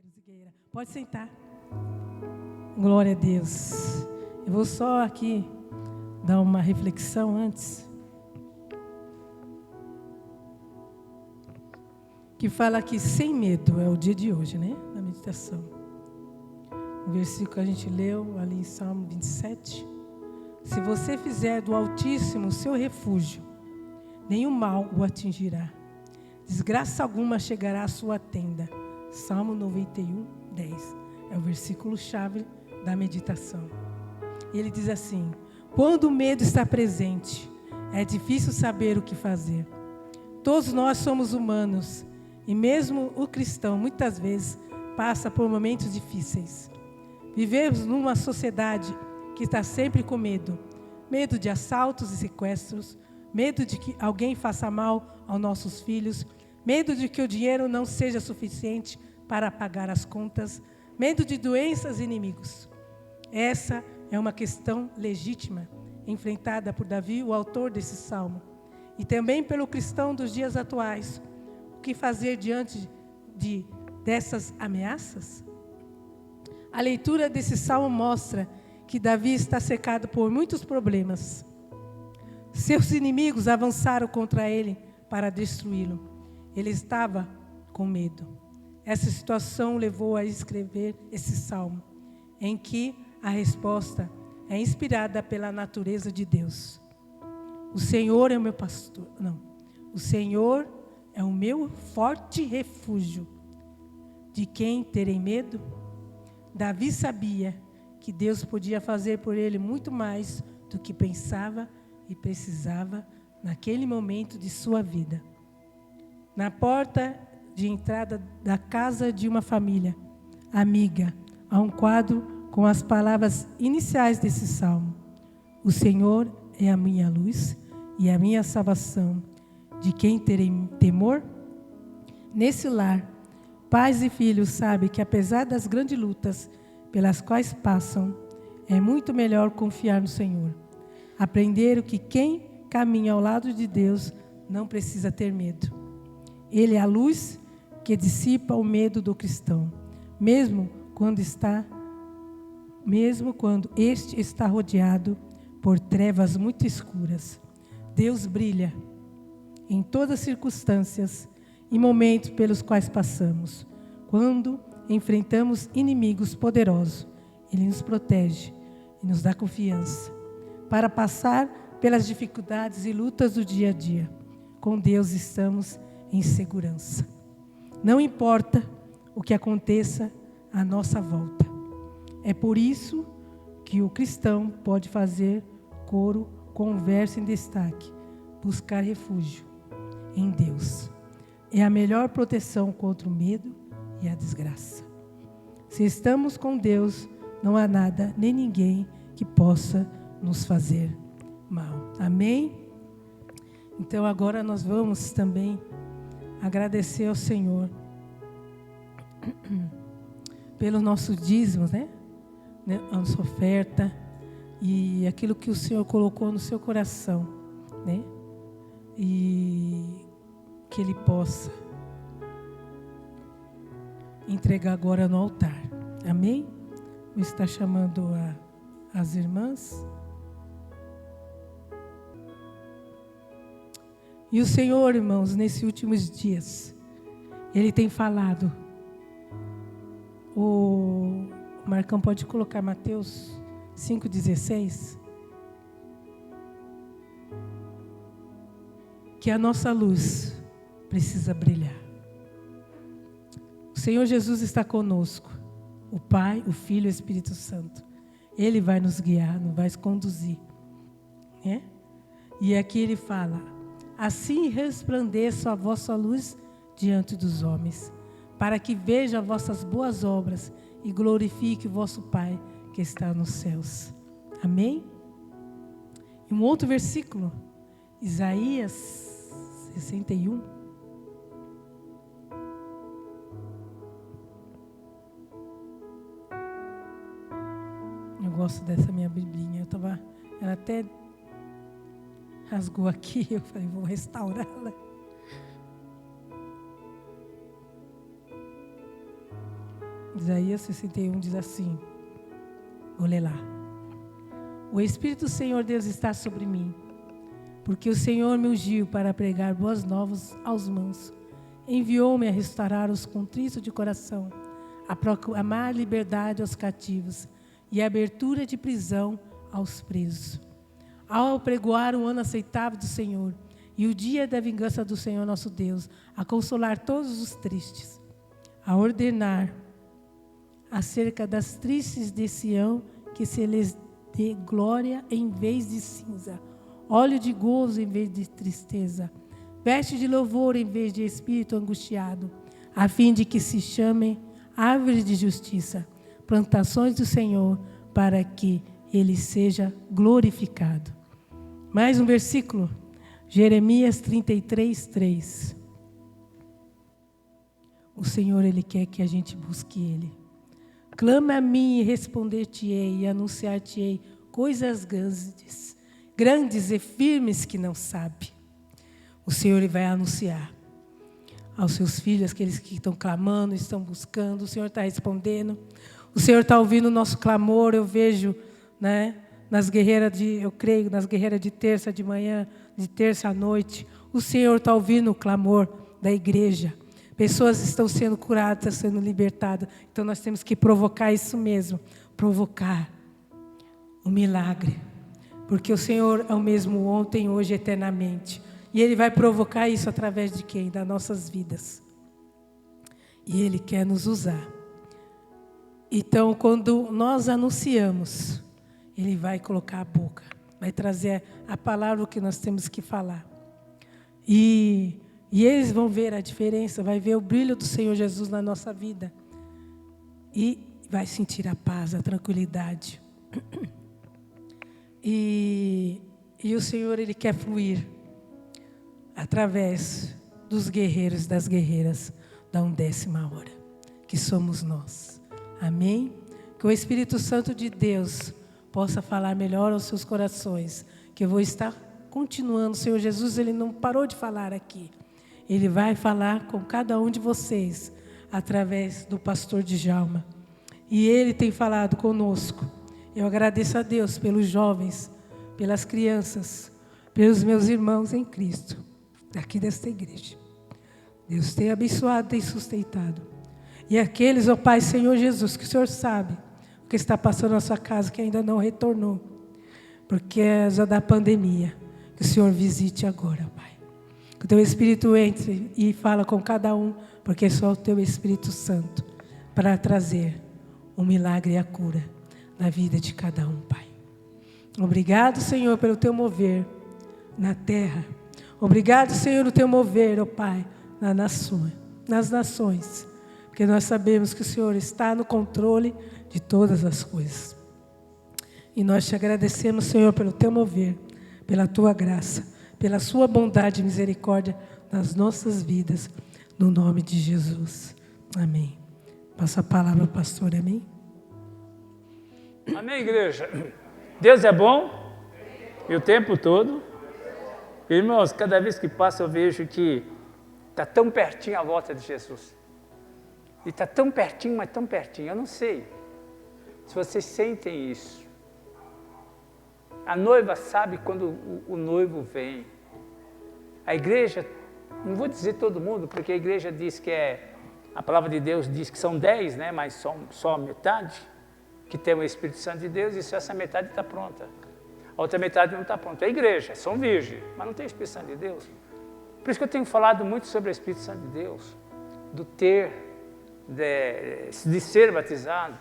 Zigueira. Pode sentar. Glória a Deus. Eu vou só aqui dar uma reflexão antes. Que fala que sem medo é o dia de hoje, né? Na meditação. O versículo que a gente leu ali em Salmo 27. Se você fizer do Altíssimo o seu refúgio, nenhum mal o atingirá. Desgraça alguma chegará à sua tenda. Salmo 91, 10. É o versículo-chave da meditação. Ele diz assim: quando o medo está presente, é difícil saber o que fazer. Todos nós somos humanos, e mesmo o cristão, muitas vezes, passa por momentos difíceis. Vivemos numa sociedade que está sempre com medo. Medo de assaltos e sequestros, medo de que alguém faça mal aos nossos filhos, medo de que o dinheiro não seja suficiente para pagar as contas, medo de doenças e inimigos. Essa é uma questão legítima, enfrentada por Davi, o autor desse salmo, e também pelo cristão dos dias atuais. O que fazer diante dessas ameaças? A leitura desse salmo mostra que Davi está cercado por muitos problemas. Seus inimigos avançaram contra ele para destruí-lo. Ele estava com medo. Essa situação levou a escrever esse salmo, em que a resposta é inspirada pela natureza de Deus. O Senhor é o meu pastor. Não. O Senhor é o meu forte refúgio. De quem terei medo? Davi sabia que Deus podia fazer por ele muito mais do que pensava e precisava naquele momento de sua vida. Na porta de entrada da casa de uma família amiga, há um quadro com as palavras iniciais desse salmo. O Senhor é a minha luz e a minha salvação. De quem terei temor? Nesse lar, pais e filhos sabem que apesar das grandes lutas pelas quais passam, é muito melhor confiar no Senhor. Aprenderam que quem caminha ao lado de Deus não precisa ter medo. Ele é a luz que dissipa o medo do cristão, mesmo quando este está rodeado por trevas muito escuras. Deus brilha em todas as circunstâncias e momentos pelos quais passamos. Quando enfrentamos inimigos poderosos, Ele nos protege e nos dá confiança para passar pelas dificuldades e lutas do dia a dia. Com Deus estamos em segurança. Não importa o que aconteça à nossa volta. É por isso que o cristão pode fazer coro com o verso em destaque: buscar refúgio em Deus. É a melhor proteção contra o medo e a desgraça. Se estamos com Deus, não há nada nem ninguém que possa nos fazer mal. Amém? Então agora nós vamos também agradecer ao Senhor pelos nossos dízimos, né? A nossa oferta e aquilo que o Senhor colocou no seu coração, né? E que Ele possa entregar agora no altar. Amém? Vou estar chamando as irmãs. E o Senhor, irmãos, nesses últimos dias, Ele tem falado. O Marcão pode colocar Mateus 5,16. Que a nossa luz precisa brilhar. O Senhor Jesus está conosco. O Pai, o Filho e o Espírito Santo. Ele vai nos guiar, nos vai conduzir. Né? E aqui ele fala: assim resplandeça a vossa luz diante dos homens, para que vejam as vossas boas obras e glorifique o vosso Pai que está nos céus. Amém? E um outro versículo, Isaías 61. Eu gosto dessa minha biblinha. Ela até rasgou aqui. Eu falei, vou restaurá-la. Isaías 61 diz assim, vou ler lá. O Espírito do Senhor Deus está sobre mim, porque o Senhor me ungiu para pregar boas novas aos mansos. Enviou-me a restaurar os contritos de coração, a proclamar liberdade aos cativos e a abertura de prisão aos presos. Ao pregoar o ano aceitável do Senhor e o dia da vingança do Senhor nosso Deus, a consolar todos os tristes, a ordenar acerca das tristes de Sião que se lhes dê glória em vez de cinza, óleo de gozo em vez de tristeza, veste de louvor em vez de espírito angustiado, a fim de que se chamem árvores de justiça, plantações do Senhor, para que Ele seja glorificado. Mais um versículo, Jeremias 33, 3. O Senhor, Ele quer que a gente busque Ele. Clama a mim e responder-te-ei e anunciar-te-ei coisas grandes e firmes que não sabe. O Senhor, Ele vai anunciar aos seus filhos, aqueles que estão clamando, estão buscando. O Senhor está respondendo. O Senhor está ouvindo o nosso clamor. Eu vejo, né, eu creio nas guerreiras de terça de manhã, de terça à noite. O Senhor está ouvindo o clamor da igreja. Pessoas estão sendo curadas, sendo libertadas. Então nós temos que provocar isso mesmo. Provocar o milagre. Porque o Senhor é o mesmo ontem, hoje, eternamente. E Ele vai provocar isso através de quem? Das nossas vidas. E Ele quer nos usar. Então, quando nós anunciamos, Ele vai colocar a boca. Vai trazer a palavra que nós temos que falar. E eles vão ver a diferença, vai ver o brilho do Senhor Jesus na nossa vida. E vai sentir a paz, a tranquilidade. E o Senhor, Ele quer fluir através dos guerreiros e das guerreiras da 11ª hora, que somos nós. Amém? Que o Espírito Santo de Deus possa falar melhor aos seus corações, que eu vou estar continuando. O Senhor Jesus, Ele não parou de falar aqui. Ele vai falar com cada um de vocês, através do pastor Djalma. E Ele tem falado conosco. Eu agradeço a Deus pelos jovens, pelas crianças, pelos meus irmãos em Cristo, aqui desta igreja. Deus tem abençoado, tem sustentado. E aqueles, ó Pai, Senhor Jesus, que o Senhor sabe o que está passando na sua casa, que ainda não retornou, porque é já da pandemia, que o Senhor visite agora, Pai. Que o Teu Espírito entre e fala com cada um, porque é só o Teu Espírito Santo para trazer o milagre e a cura na vida de cada um, Pai. Obrigado, Senhor, pelo Teu mover na terra. Obrigado, Senhor, pelo Teu mover, ó Pai, nas nações. Porque nós sabemos que o Senhor está no controle de todas as coisas. E nós te agradecemos, Senhor, pelo Teu mover, pela Tua graça, pela Sua bondade e misericórdia nas nossas vidas, no nome de Jesus. Amém. Passa a palavra, pastor, amém? Amém, igreja? Deus é bom e o tempo todo. Irmãos, cada vez que passa eu vejo que está tão pertinho a volta de Jesus. E está tão pertinho, mas tão pertinho. Eu não sei se vocês sentem isso. A noiva sabe quando o noivo vem. A igreja, não vou dizer todo mundo, porque a igreja diz que a palavra de Deus diz que são 10, né? Mas só metade que tem o Espírito Santo de Deus, e só essa metade está pronta. A outra metade não está pronta. É a igreja, são virgens, mas não tem o Espírito Santo de Deus. Por isso que eu tenho falado muito sobre o Espírito Santo de Deus, de ser batizado.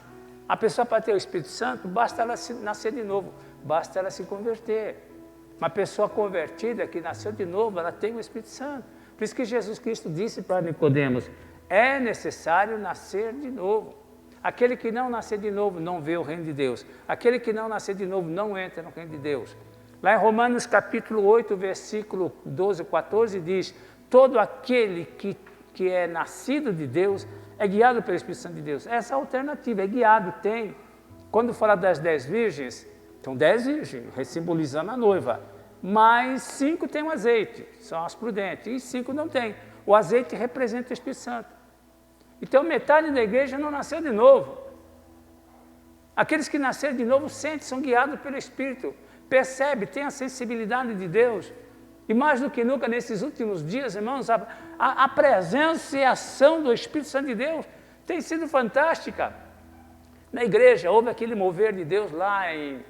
A pessoa, para ter o Espírito Santo, basta ela nascer de novo, basta ela se converter. Uma pessoa convertida, que nasceu de novo, ela tem o Espírito Santo. Por isso que Jesus Cristo disse para Nicodemos: é necessário nascer de novo. Aquele que não nascer de novo não vê o reino de Deus. Aquele que não nascer de novo não entra no reino de Deus. Lá em Romanos capítulo 8, versículo 12 e 14 diz: todo aquele que é nascido de Deus é guiado pelo Espírito Santo de Deus. Essa alternativa, é guiado, tem. Quando fala das 10 virgens, são 10 virgens, simbolizando a noiva. Mas 5 têm o azeite, são as prudentes, e 5 não têm. O azeite representa o Espírito Santo. Então metade da igreja não nasceu de novo. Aqueles que nasceram de novo sentem, são guiados pelo Espírito, percebe, tem a sensibilidade de Deus. E mais do que nunca, nesses últimos dias, irmãos, a presença e a ação do Espírito Santo de Deus tem sido fantástica. Na igreja, houve aquele mover de Deus lá em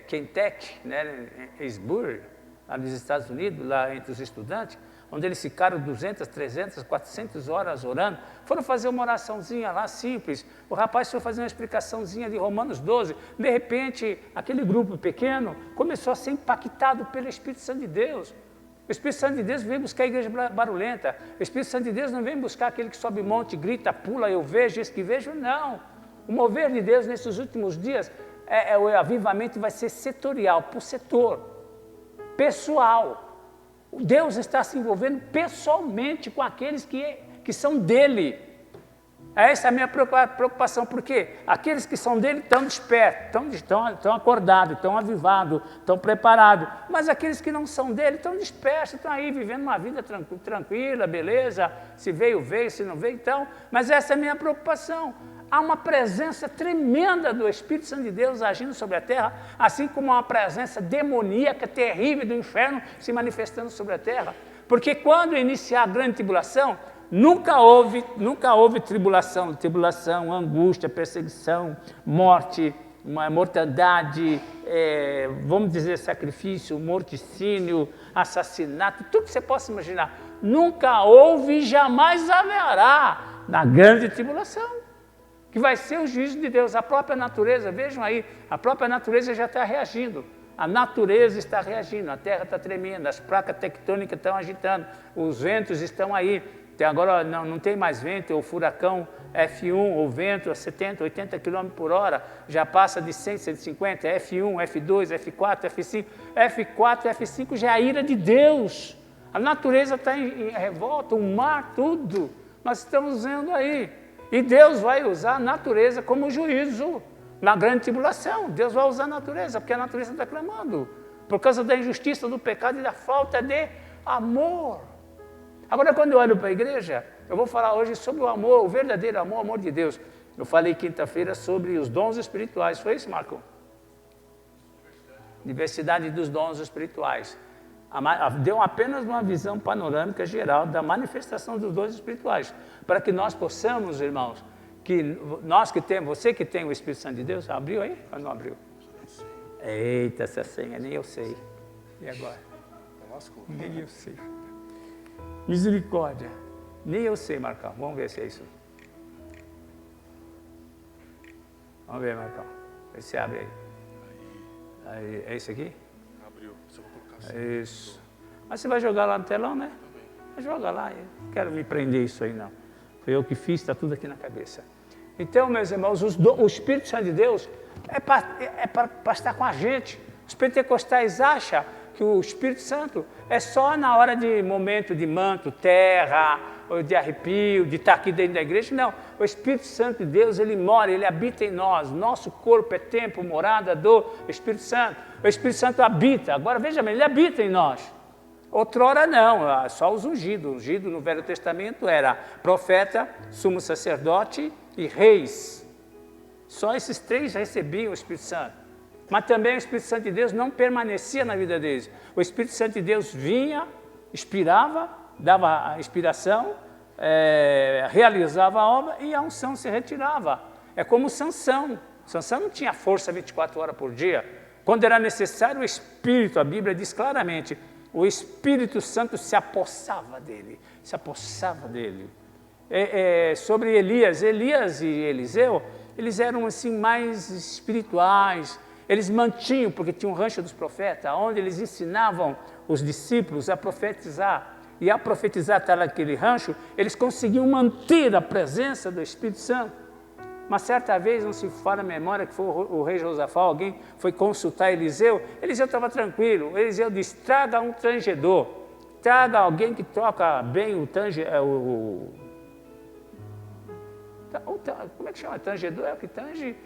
Kentucky, né, em Hillsborough, lá nos Estados Unidos, lá entre os estudantes, onde eles ficaram 200, 300, 400 horas orando, foram fazer uma oraçãozinha lá, simples. O rapaz foi fazer uma explicaçãozinha de Romanos 12. De repente, aquele grupo pequeno começou a ser impactado pelo Espírito Santo de Deus. O Espírito Santo de Deus vem buscar a igreja barulhenta. O Espírito Santo de Deus não vem buscar aquele que sobe monte, grita, pula, eu vejo, esse que vejo, não. O mover de Deus nesses últimos dias, o avivamento vai ser setorial, por setor, pessoal. Deus está se envolvendo pessoalmente com aqueles que são dele. Essa é a minha preocupação, porque aqueles que são dele estão despertos, estão acordados, estão avivados, estão preparados. Mas aqueles que não são dele estão dispersos, estão aí vivendo uma vida tranquila, beleza, se veio, se não veio, então. Mas essa é a minha preocupação. Há uma presença tremenda do Espírito Santo de Deus agindo sobre a terra, assim como uma presença demoníaca, terrível do inferno se manifestando sobre a terra. Porque quando iniciar a grande tribulação, nunca houve tribulação, angústia, perseguição, morte, mortandade, vamos dizer sacrifício, morticínio, assassinato, tudo que você possa imaginar. Nunca houve e jamais haverá na grande tribulação, que vai ser o juízo de Deus. A própria natureza, vejam aí, a própria natureza já está reagindo. A natureza está reagindo, a terra está tremendo, as placas tectônicas estão agitando, os ventos estão aí. Agora não tem mais vento, o furacão F1, o vento a 70, 80 km por hora, já passa de 100, 150, F1, F2, F4, F5. F4, F5 já é a ira de Deus. A natureza está em revolta, o mar, tudo. Nós estamos vendo aí. E Deus vai usar a natureza como juízo. Na grande tribulação, Deus vai usar a natureza, porque a natureza está clamando. Por causa da injustiça, do pecado e da falta de amor. Agora, quando eu olho para a igreja, eu vou falar hoje sobre o amor, o verdadeiro amor, o amor de Deus. Eu falei quinta-feira sobre os dons espirituais. Foi isso, Marco? Diversidade dos dons espirituais. Deu apenas uma visão panorâmica geral da manifestação dos dons espirituais, para que nós possamos, irmãos, você que tem o Espírito Santo de Deus, abriu aí ou não abriu? Eita, essa senha, nem eu sei. E agora? Nem eu sei. Misericórdia. Nem eu sei, Marcão. Vamos ver se é isso. Vamos ver, Marcão. Vê se abre aí. É isso aqui? Abriu. Só vou colocar assim. Isso. Mas você vai jogar lá no telão, né? Joga lá. Eu não quero me prender isso aí, não. Foi eu que fiz, está tudo aqui na cabeça. Então, meus irmãos, o Espírito Santo de Deus é para estar com a gente. Os pentecostais acham que o Espírito Santo é só na hora de momento de manto, terra, ou de arrepio, de estar aqui dentro da igreja. Não, o Espírito Santo de Deus, ele mora, ele habita em nós. Nosso corpo é templo, morada do Espírito Santo. O Espírito Santo habita. Agora, veja bem, ele habita em nós. Outrora não, só os ungidos. Ungido no Velho Testamento era profeta, sumo sacerdote e reis. Só esses três recebiam o Espírito Santo. Mas também o Espírito Santo de Deus não permanecia na vida deles. O Espírito Santo de Deus vinha, inspirava, dava a inspiração, realizava a obra e a unção se retirava. É como Sansão. Sansão não tinha força 24 horas por dia. Quando era necessário o Espírito, a Bíblia diz claramente, o Espírito Santo se apossava dele. Sobre Elias e Eliseu, eles eram assim mais espirituais. Eles mantinham, porque tinha um rancho dos profetas, onde eles ensinavam os discípulos a profetizar. E ao profetizar estar naquele rancho, eles conseguiam manter a presença do Espírito Santo. Uma certa vez, não se fala a memória, que foi o rei Josafá, alguém foi consultar Eliseu. Eliseu estava tranquilo. Eliseu disse, traga um tangedor. Traga alguém que toca bem o tangedor. Como é que chama? Tangedor é o que tange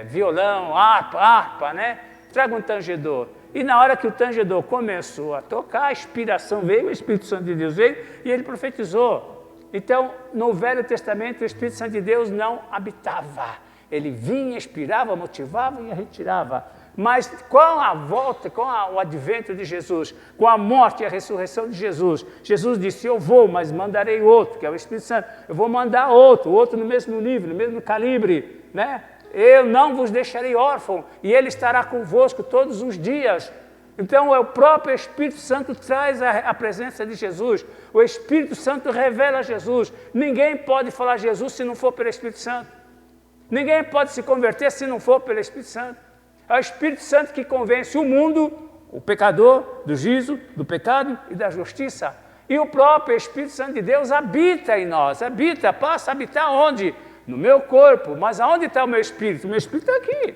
violão, harpa, né? Traga um tangedor. E na hora que o tangedor começou a tocar, a inspiração veio, o Espírito Santo de Deus veio, e ele profetizou. Então, no Velho Testamento, o Espírito Santo de Deus não habitava. Ele vinha, inspirava, motivava e retirava. Mas com a volta, com o advento de Jesus, com a morte e a ressurreição de Jesus, Jesus disse, eu vou, mas mandarei outro, que é o Espírito Santo. Eu vou mandar outro no mesmo nível, no mesmo calibre, né? Eu não vos deixarei órfão, e Ele estará convosco todos os dias. Então, o próprio Espírito Santo traz a presença de Jesus. O Espírito Santo revela Jesus. Ninguém pode falar Jesus se não for pelo Espírito Santo. Ninguém pode se converter se não for pelo Espírito Santo. É o Espírito Santo que convence o mundo, o pecador, do juízo, do pecado e da justiça. E o próprio Espírito Santo de Deus habita em nós. Passa a habitar onde? No meu corpo. Mas aonde está o meu Espírito? O meu Espírito está aqui.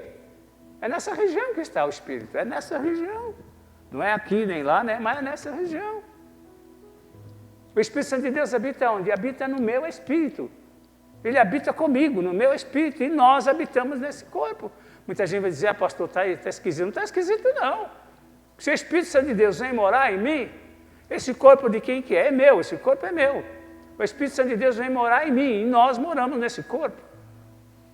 É nessa região que está o Espírito. É nessa região. Não é aqui nem lá, né? Mas é nessa região. O Espírito Santo de Deus habita onde? Habita no meu Espírito. Ele habita comigo, no meu Espírito. E nós habitamos nesse corpo. Muita gente vai dizer, pastor, está esquisito. Não está esquisito, não. Se o Espírito Santo de Deus vem morar em mim, esse corpo de quem que é? É meu, esse corpo é meu. O Espírito Santo de Deus vem morar em mim, e nós moramos nesse corpo.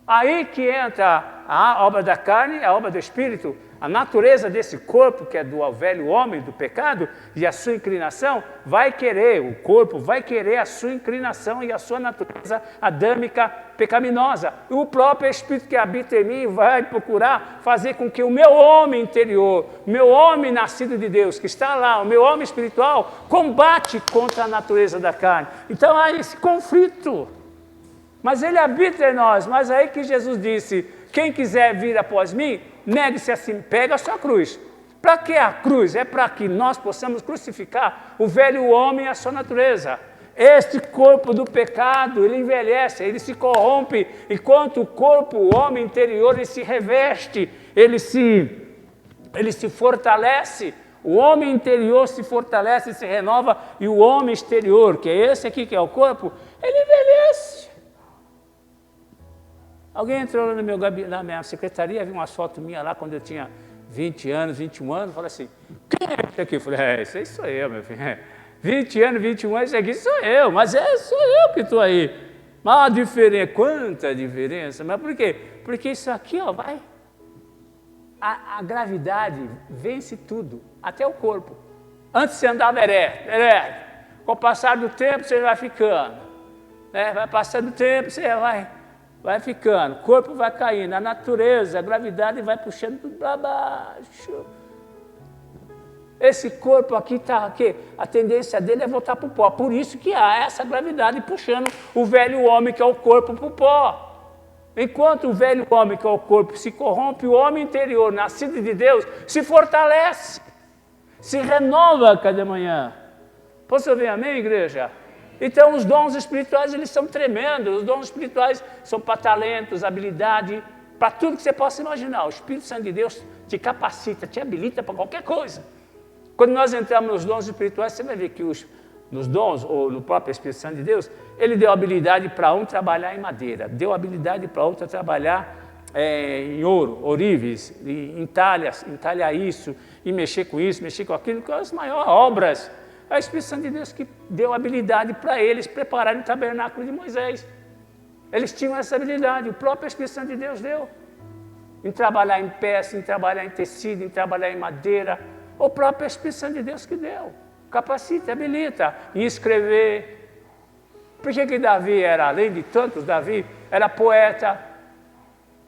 Aí que entra a obra da carne, a obra do Espírito, a natureza desse corpo, que é do velho homem, do pecado, e a sua inclinação, vai querer, o corpo vai querer a sua inclinação e a sua natureza adâmica pecaminosa. E o próprio Espírito que habita em mim vai procurar fazer com que o meu homem interior, o meu homem nascido de Deus, que está lá, o meu homem espiritual, combate contra a natureza da carne. Então há esse conflito. Mas ele habita em nós, mas aí que Jesus disse, quem quiser vir após mim, negue-se assim, pega a sua cruz. Para que a cruz? É para que nós possamos crucificar o velho homem e a sua natureza. Este corpo do pecado, ele envelhece, ele se corrompe, enquanto o corpo, o homem interior, ele se reveste, ele se fortalece. O homem interior se fortalece, se renova, e o homem exterior, que é esse aqui que é o corpo, ele envelhece. Alguém entrou lá na minha secretaria, viu umas fotos minhas lá quando eu tinha 20 anos, 21 anos, falou assim, quem é esse aqui? Eu falei, esse aí sou eu, meu filho. 20 anos, 21 anos, esse aqui sou eu, mas sou eu que estou aí. Mas a diferença, quanta diferença, mas por quê? Porque isso aqui, ó, vai, a gravidade vence tudo, até o corpo. Antes você andava ereto. Com o passar do tempo você vai ficando, né? Vai passando o tempo, você vai ficando, o corpo vai caindo, a natureza, a gravidade vai puxando tudo para baixo. Esse corpo aqui está aqui, a tendência dele é voltar para o pó. Por isso que há essa gravidade puxando o velho homem, que é o corpo, para o pó. Enquanto o velho homem, que é o corpo, se corrompe, o homem interior, nascido de Deus, se fortalece, se renova cada manhã. Posso ouvir amém, igreja? Então, os dons espirituais, eles são tremendos. Os dons espirituais são para talentos, habilidade, para tudo que você possa imaginar. O Espírito Santo de Deus te capacita, te habilita para qualquer coisa. Quando nós entramos nos dons espirituais, você vai ver que nos dons, ou no próprio Espírito Santo de Deus, ele deu habilidade para um trabalhar em madeira, deu habilidade para outro trabalhar em ouro, ourives, entalhar isso, e mexer com isso, mexer com aquilo, que são as maiores obras. É o Espírito Santo de Deus que deu habilidade para eles prepararem o tabernáculo de Moisés. Eles tinham essa habilidade, o próprio Espírito Santo de Deus deu. Em trabalhar em peça, em trabalhar em tecido, em trabalhar em madeira. O próprio Espírito Santo de Deus que deu. Capacita, habilita. Em escrever. Por que Davi era, além de tantos, Davi era poeta.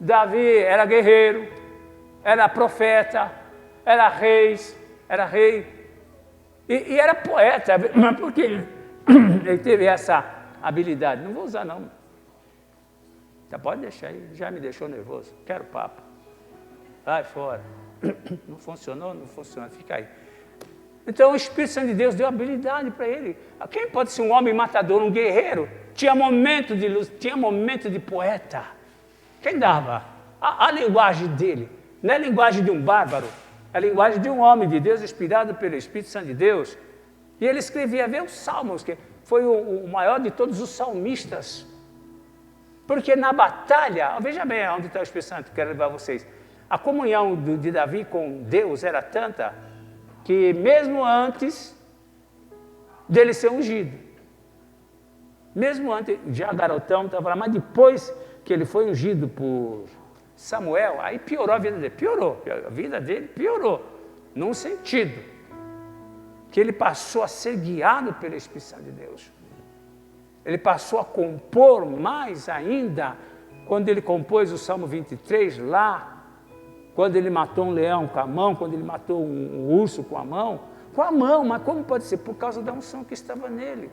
Davi era guerreiro. Era profeta. Era rei. E era poeta, mas por que ele teve essa habilidade? Não vou usar, não. Já pode deixar aí, já me deixou nervoso. Quero papo. Vai fora. Não funcionou, não funciona, fica aí. Então o Espírito Santo de Deus deu habilidade para ele. Quem pode ser um homem matador, um guerreiro? Tinha momento de luz, tinha momento de poeta. Quem dava? A linguagem dele, não é a linguagem de um bárbaro. A linguagem de um homem de Deus, inspirado pelo Espírito Santo de Deus. E ele escrevia, vê os salmos, que foi o maior de todos os salmistas. Porque na batalha, veja bem onde está o Espírito Santo, quero levar vocês. A comunhão de Davi com Deus era tanta, que mesmo antes dele ser ungido, Mesmo antes, já garotão, estava lá, mas depois que ele foi ungido por Samuel, aí piorou a vida dele. Piorou, a vida dele piorou. Num sentido, que ele passou a ser guiado pelo Espírito Santo de Deus. Ele passou a compor mais ainda, quando ele compôs o Salmo 23 lá, quando ele matou um leão com a mão, quando ele matou um urso com a mão, mas como pode ser? Por causa da unção que estava nele.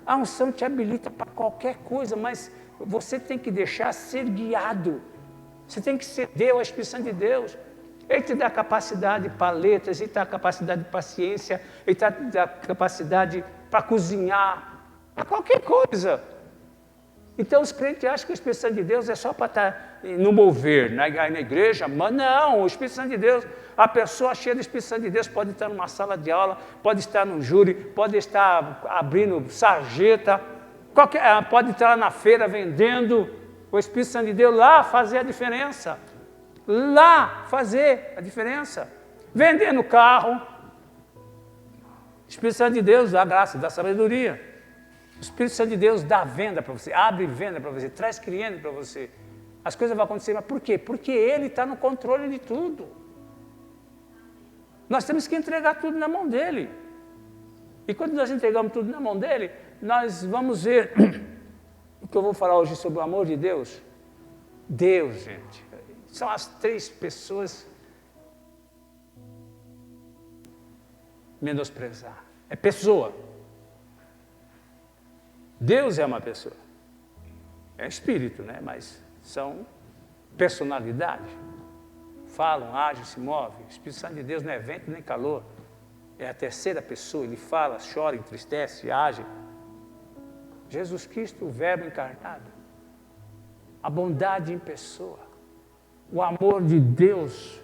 A unção te habilita para qualquer coisa, mas você tem que deixar ser guiado. Você tem que ceder ao Espírito Santo de Deus. Ele te dá capacidade para letras, ele te dá capacidade de paciência, ele te dá capacidade para cozinhar, para qualquer coisa. Então os crentes acham que o Espírito Santo de Deus é só para estar no mover, na igreja, mas não, o Espírito Santo de Deus, a pessoa cheia do Espírito Santo de Deus pode estar numa sala de aula, pode estar num júri, pode estar abrindo sarjeta, pode estar lá na feira vendendo, o Espírito Santo de Deus lá fazer a diferença. Lá fazer a diferença. Vendendo carro. O Espírito Santo de Deus dá graça, dá sabedoria. O Espírito Santo de Deus dá venda para você, abre venda para você, traz cliente para você. As coisas vão acontecer, mas por quê? Porque Ele está no controle de tudo. Nós temos que entregar tudo na mão dEle. E quando nós entregamos tudo na mão dEle, nós vamos ver o que eu vou falar hoje sobre o amor de Deus. Deus, gente, são as 3 pessoas menosprezar. É pessoa. Deus é uma pessoa. É espírito, né? Mas são personalidade. Falam, agem, se movem. O Espírito Santo de Deus não é vento nem calor. É a terceira pessoa. Ele fala, chora, entristece, age. Jesus Cristo, o Verbo encarnado. A bondade em pessoa. O amor de Deus.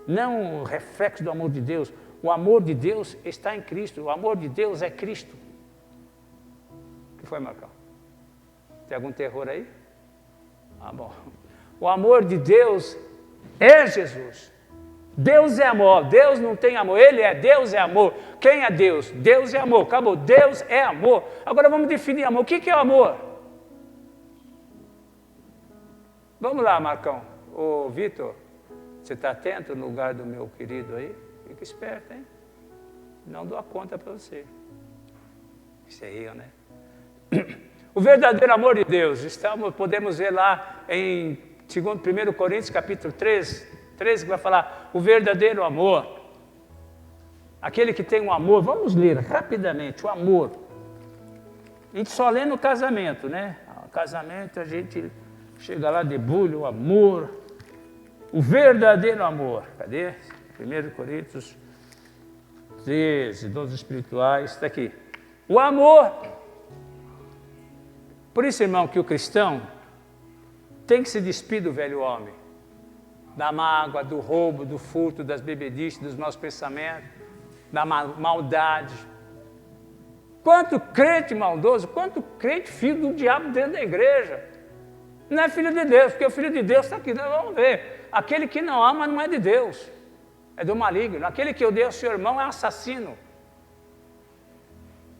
Não o reflexo do amor de Deus. O amor de Deus está em Cristo. O amor de Deus é Cristo. O que foi, Marcão? Tem algum terror aí? Ah, bom. O amor de Deus é Jesus. Deus é amor. Deus não tem amor. Ele é Deus, é amor. Quem é Deus? Deus é amor. Acabou. Deus é amor. Agora vamos definir amor. O que é amor? Vamos lá, Marcão. Ô, Vitor, você está atento no lugar do meu querido aí? Fica esperto, hein? Não dou a conta para você. Isso é eu, né? O verdadeiro amor de Deus, podemos ver lá em 1 Coríntios capítulo 13, que vai falar o verdadeiro amor. Aquele que tem um amor, vamos ler rapidamente, o amor. A gente só lê no casamento, né? O casamento a gente chega lá, debulha o amor, o verdadeiro amor. Cadê? 1 Coríntios 13, dons espirituais, está aqui. O amor. Por isso, irmão, que o cristão tem que se despir do velho homem, da mágoa, do roubo, do furto, das bebedices, dos maus pensamentos, da maldade. Quanto crente maldoso, quanto crente filho do diabo dentro da igreja. Não é filho de Deus, porque o filho de Deus está aqui, nós vamos ver. Aquele que não ama não é de Deus, é do maligno. Aquele que odeia o seu irmão é assassino.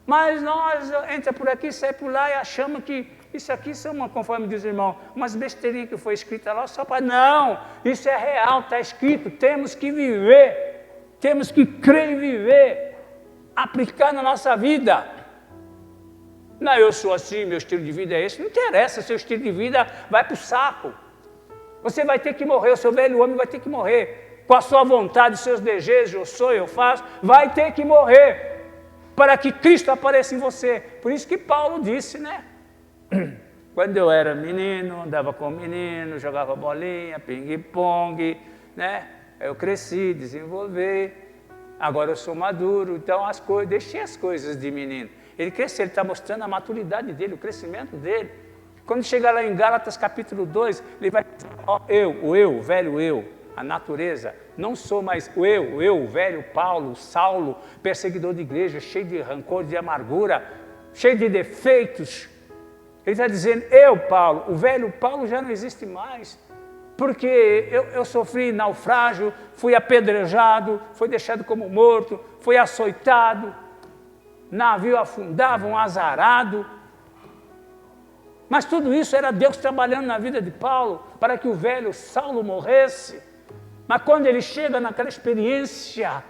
Mas nós entra por aqui, sai por lá e achamos que isso aqui são, conforme diz o irmão, umas besteirinhas que foi escrita lá só para... Não, isso é real, está escrito, temos que viver, temos que crer e viver, aplicar na nossa vida. Não, eu sou assim, meu estilo de vida é esse, não interessa, seu estilo de vida vai para o saco. Você vai ter que morrer, o seu velho homem vai ter que morrer, com a sua vontade, seus desejos, eu sou, eu faço, vai ter que morrer. Para que Cristo apareça em você. Por isso que Paulo disse, né? Quando eu era menino, andava com menino, jogava bolinha, ping-pong, né? Eu cresci, desenvolvi, agora eu sou maduro, então deixei as coisas de menino. Ele cresceu, ele está mostrando a maturidade dele, o crescimento dele. Quando chegar lá em Gálatas capítulo 2, ele vai dizer, ó, o velho eu, a natureza, não sou mais o velho Paulo, Saulo, perseguidor de igreja, cheio de rancor, de amargura, cheio de defeitos. Ele está dizendo, Paulo, o velho Paulo já não existe mais, porque eu sofri naufrágio, fui apedrejado, fui deixado como morto, fui açoitado, navio afundava, um azarado, Mas tudo isso era Deus trabalhando na vida de Paulo para que o velho Saulo morresse. Mas quando ele chega naquela experiência,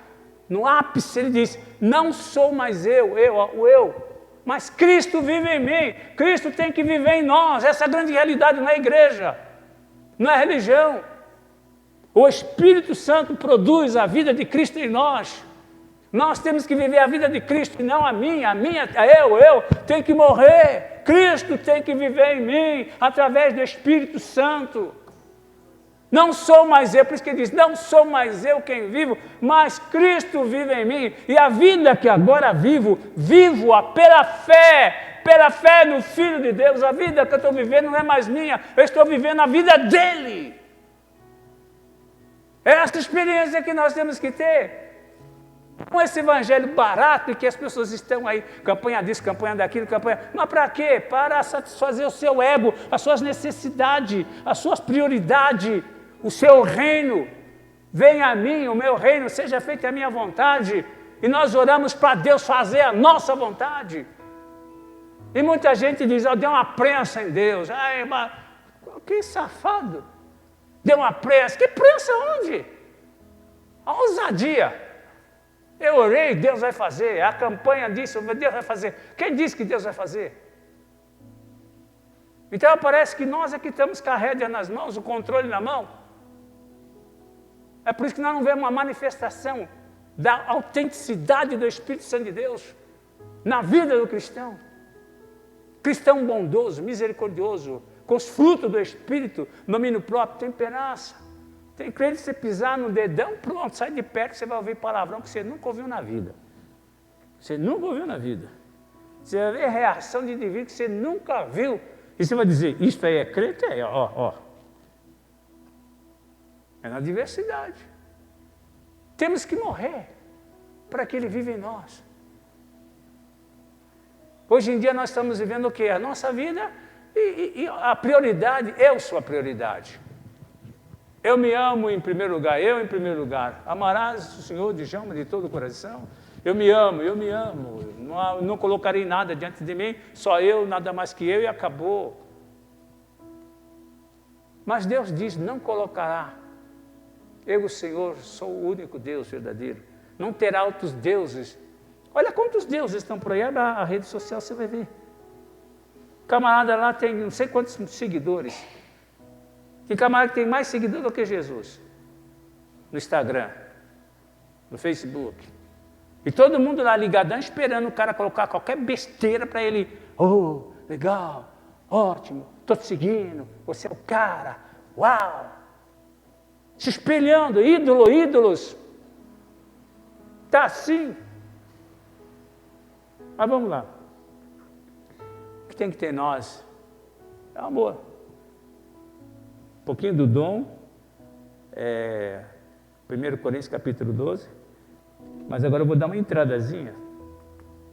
no ápice, ele diz, não sou mais eu, mas Cristo vive em mim. Cristo tem que viver em nós. Essa grande realidade não é igreja, não é religião. O Espírito Santo produz a vida de Cristo em nós. Nós temos que viver a vida de Cristo e não a minha, eu tenho que morrer. Cristo tem que viver em mim, através do Espírito Santo. Não sou mais eu, por isso que ele diz, não sou mais eu quem vivo, mas Cristo vive em mim. E a vida que agora vivo-a pela fé no Filho de Deus. A vida que eu estou vivendo não é mais minha, eu estou vivendo a vida dele. É essa experiência que nós temos que ter. Com esse evangelho barato e que as pessoas estão aí, campanha disso, campanha daquilo, campanha... Mas para quê? Para satisfazer o seu ego, as suas necessidades, as suas prioridades, o seu reino. Venha a mim, o meu reino, seja feita a minha vontade. E nós oramos para Deus fazer a nossa vontade. E muita gente diz, deu uma prensa em Deus. Ai, mas que safado. Deu uma prensa. Que prensa onde? A ousadia. Eu orei, Deus vai fazer. A campanha disse, Deus vai fazer. Quem disse que Deus vai fazer? Então parece que nós é que estamos com a rédea nas mãos, o controle na mão. É por isso que nós não vemos uma manifestação da autenticidade do Espírito Santo de Deus na vida do cristão. Cristão bondoso, misericordioso, com os frutos do Espírito, domínio próprio, temperança. Tem crente que você pisar no dedão, pronto, sai de perto, você vai ouvir palavrão que você nunca ouviu na vida. Você nunca ouviu na vida. Você vai ver reação de indivíduo que você nunca viu. E você vai dizer, isto aí é crente? É, ó. É na diversidade. Temos que morrer para que ele viva em nós. Hoje em dia nós estamos vivendo o quê? A nossa vida e a prioridade, eu sou a prioridade. Eu me amo em primeiro lugar, eu em primeiro lugar. Amarás o Senhor de alma de todo o coração. Eu me amo. Não colocarei nada diante de mim, só eu, nada mais que eu e acabou. Mas Deus diz, não colocará. Eu, o Senhor, sou o único Deus verdadeiro. Não terá outros deuses. Olha quantos deuses estão por aí, a rede social você vai ver. Camarada lá tem não sei quantos seguidores. Tem camarada que tem mais seguidores do que Jesus. No Instagram, no Facebook. E todo mundo lá ligadão esperando o cara colocar qualquer besteira para ele. Oh, legal, ótimo, estou te seguindo, você é o cara, uau. Se espelhando, ídolos. Está assim. Mas vamos lá. O que tem que ter em nós é amor. Um pouquinho do dom, 1 Coríntios capítulo 12, mas agora eu vou dar uma entradazinha,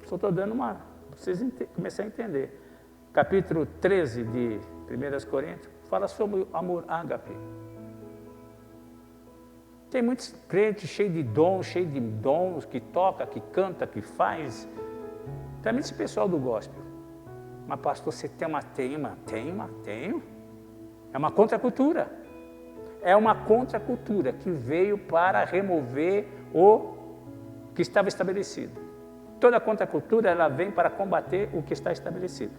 só estou dando para vocês começarem a entender. Capítulo 13 de 1 Coríntios, fala sobre o amor ágape. Tem muitos crentes cheios de dons, que toca, que canta, que faz, também esse pessoal do gospel. Mas pastor, você tem uma tema? Tenho. É uma contracultura. É uma contracultura que veio para remover o que estava estabelecido. Toda contracultura ela vem para combater o que está estabelecido.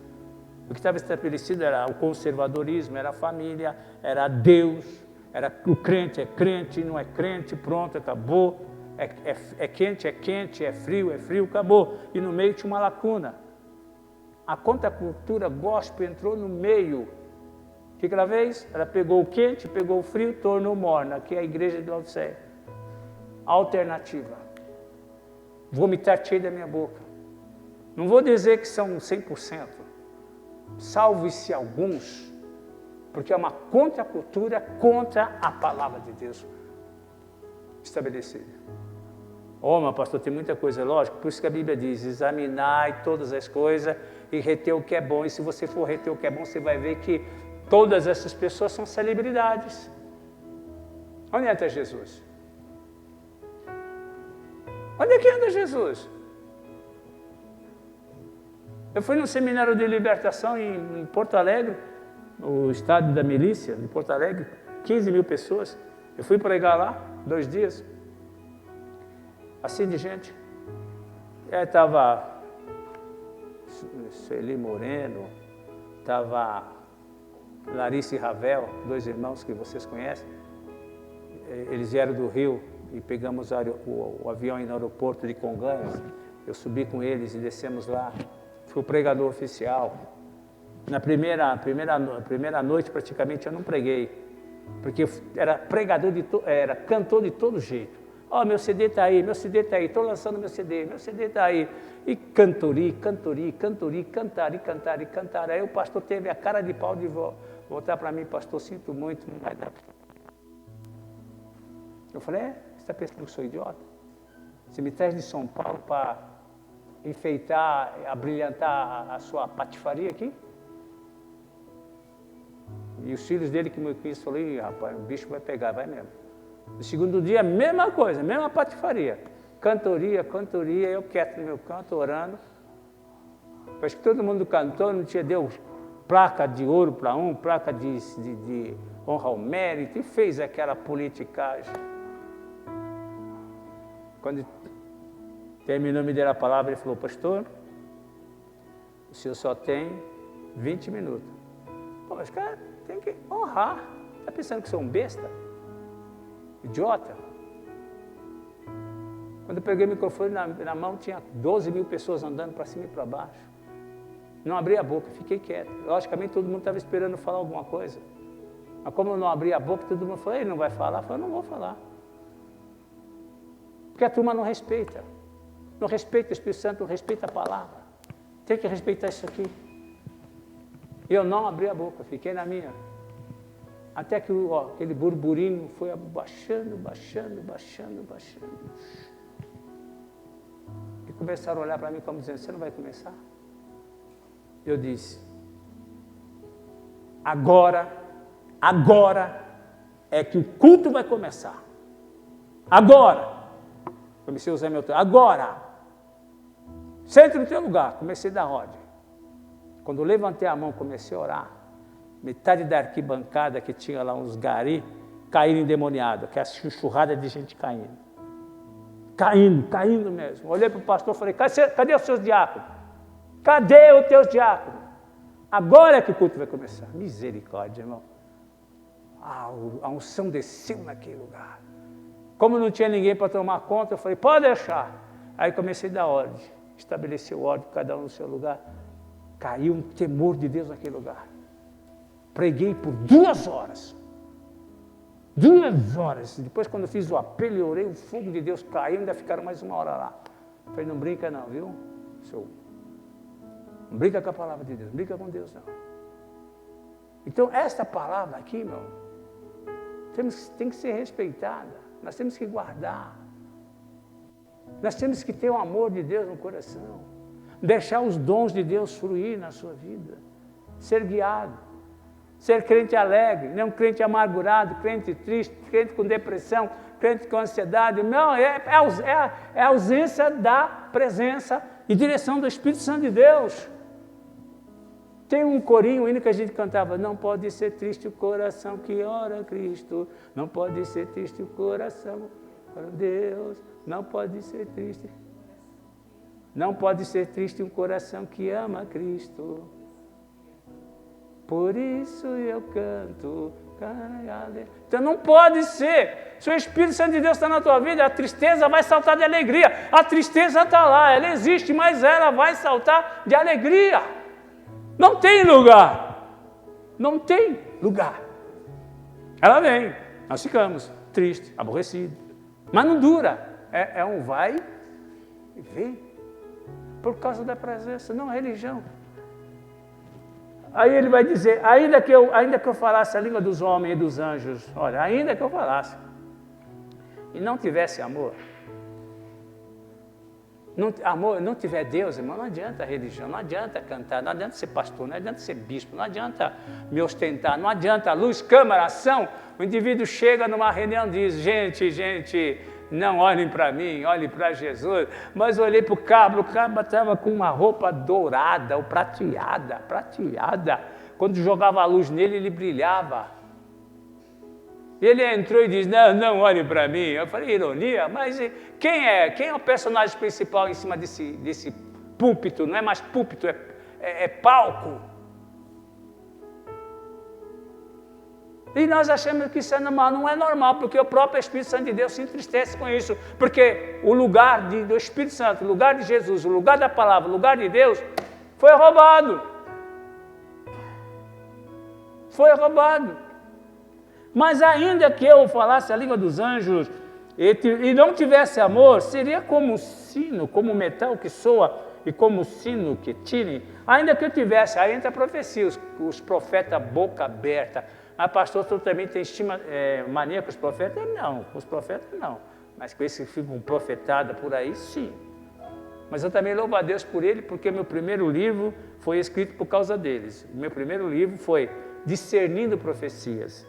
O que estava estabelecido era o conservadorismo, era a família, era Deus, era o crente é crente, não é crente, pronto, acabou. É quente, é frio, acabou. E no meio tinha uma lacuna. A contracultura gospel entrou no meio. O que ela fez? Ela pegou o quente, pegou o frio, tornou morna, que é a igreja de Laodiceia. Alternativa. Vomitar cheio da minha boca. Não vou dizer que são 100%. Salve-se alguns, porque é uma contracultura contra a palavra de Deus estabelecida. Mas pastor, tem muita coisa, lógico, por isso que a Bíblia diz, examinai todas as coisas e reter o que é bom. E se você for reter o que é bom, você vai ver que todas essas pessoas são celebridades. Onde entra Jesus? Onde é que anda Jesus? Eu fui num seminário de libertação em Porto Alegre, o estádio da milícia de Porto Alegre, 15 mil pessoas. Eu fui pregar lá, 2 dias. Assim de gente. Estava Sueli Moreno, estava Larissa e Ravel, 2 irmãos que vocês conhecem. Eles vieram do Rio e pegamos o avião no aeroporto de Congonhas. Eu subi com eles e descemos lá. Fui o pregador oficial. Na primeira noite, praticamente, eu não preguei, porque era pregador, era cantor de todo jeito. Ó, meu CD está aí, meu CD está aí, estou lançando meu CD está aí. E cantori, cantar. Aí o pastor teve a cara de pau de voltar para mim, pastor, sinto muito, não vai dar. Eu falei, você está pensando que eu sou idiota? Você me traz de São Paulo para enfeitar, abrilhantar a sua patifaria aqui? E os filhos dele que me conhecem, falei, rapaz, o bicho vai pegar, vai mesmo. No segundo dia, mesma coisa, mesma patifaria. Cantoria, eu quieto no meu canto, orando. Acho que todo mundo cantou, não tinha, deu placa de ouro para um, placa de honra ao mérito, e fez aquela politicagem. Quando terminou, me deram a palavra, ele falou, pastor, o senhor só tem 20 minutos. Pô, mas cara, tem que honrar. Está pensando que sou um besta? Idiota? Quando eu peguei o microfone na mão, tinha 12 mil pessoas andando para cima e para baixo. Não abri a boca, fiquei quieto. Logicamente, todo mundo estava esperando falar alguma coisa. Mas como eu não abri a boca, todo mundo falou, ele não vai falar? Eu falei, não vou falar. Porque a turma não respeita. Não respeita o Espírito Santo, não respeita a palavra. Tem que respeitar isso aqui. Eu não abri a boca, fiquei na minha. Até que aquele burburinho foi baixando. E começaram a olhar para mim como dizendo, você não vai começar? Eu disse, agora é que o culto vai começar. Agora. Comecei a usar meu tempo. Agora. Sente no teu lugar. Comecei a dar ordem. Quando eu levantei a mão, comecei a orar. Metade da arquibancada, que tinha lá uns gari, caíram endemoniados, que é a chuchurrada de gente caindo. Caindo mesmo. Olhei para o pastor e falei, cadê os seus diáconos? Cadê os teus diáconos? Agora é que o culto vai começar. Misericórdia, irmão. A unção desceu naquele lugar. Como não tinha ninguém para tomar conta, eu falei, pode deixar. Aí comecei a dar ordem. Estabeleci o ordem, cada um no seu lugar. Caiu um temor de Deus naquele lugar. Preguei por 2 horas. 2 horas. Depois, quando eu fiz o apelo e orei, o fogo de Deus caiu, ainda ficaram mais 1 hora lá. Eu falei, não brinca não, viu? Não brinca com a palavra de Deus, não brinca com Deus não. Então, esta palavra aqui, meu, tem que ser respeitada. Nós temos que guardar. Nós temos que ter o amor de Deus no coração. Deixar os dons de Deus fluir na sua vida. Ser guiado. Ser crente alegre, não crente amargurado, crente triste, crente com depressão, crente com ansiedade. Não, é a ausência da presença e direção do Espírito Santo de Deus. Tem um corinho, hino que a gente cantava, não pode ser triste o coração que ora a Cristo, não pode ser triste o coração para Deus, não pode ser triste. Não pode ser triste um coração que ama a Cristo. Por isso eu canto. Então não pode ser. Se o Espírito Santo de Deus está na tua vida, a tristeza vai saltar de alegria. A tristeza está lá, ela existe, mas ela vai saltar de alegria. Não tem lugar. Não tem lugar. Ela vem, nós ficamos tristes, aborrecidos. Mas não dura. É um vai e vem. Por causa da presença, não a religião. Aí ele vai dizer, ainda que eu falasse a língua dos homens e dos anjos, olha, ainda que eu falasse, e não tivesse amor, não tiver Deus, irmão, não adianta a religião, não adianta cantar, não adianta ser pastor, não adianta ser bispo, não adianta me ostentar, não adianta luz, câmara, ação. O indivíduo chega numa reunião e diz, gente, não olhem para mim, olhem para Jesus. Mas eu olhei para o cabo estava com uma roupa dourada ou prateada. Quando jogava a luz nele, ele brilhava. Ele entrou e disse, não olhem para mim. Eu falei, ironia, mas quem é o personagem principal em cima desse púlpito? Não é mais púlpito, é palco. E nós achamos que isso é normal. Não é normal, porque o próprio Espírito Santo de Deus se entristece com isso. Porque o lugar do Espírito Santo, o lugar de Jesus, o lugar da palavra, o lugar de Deus, foi roubado. Foi roubado. Mas ainda que eu falasse a língua dos anjos e não tivesse amor, seria como um sino, como um metal que soa e como um sino que tire. Ainda que eu tivesse, aí entra a profecia, os profetas boca aberta. Ah, pastor, tu também tem mania com os profetas? Não, com os profetas não. Mas com esse que ficam profetada por aí, sim. Mas eu também louvo a Deus por ele, porque meu primeiro livro foi escrito por causa deles. O meu primeiro livro foi Discernindo Profecias.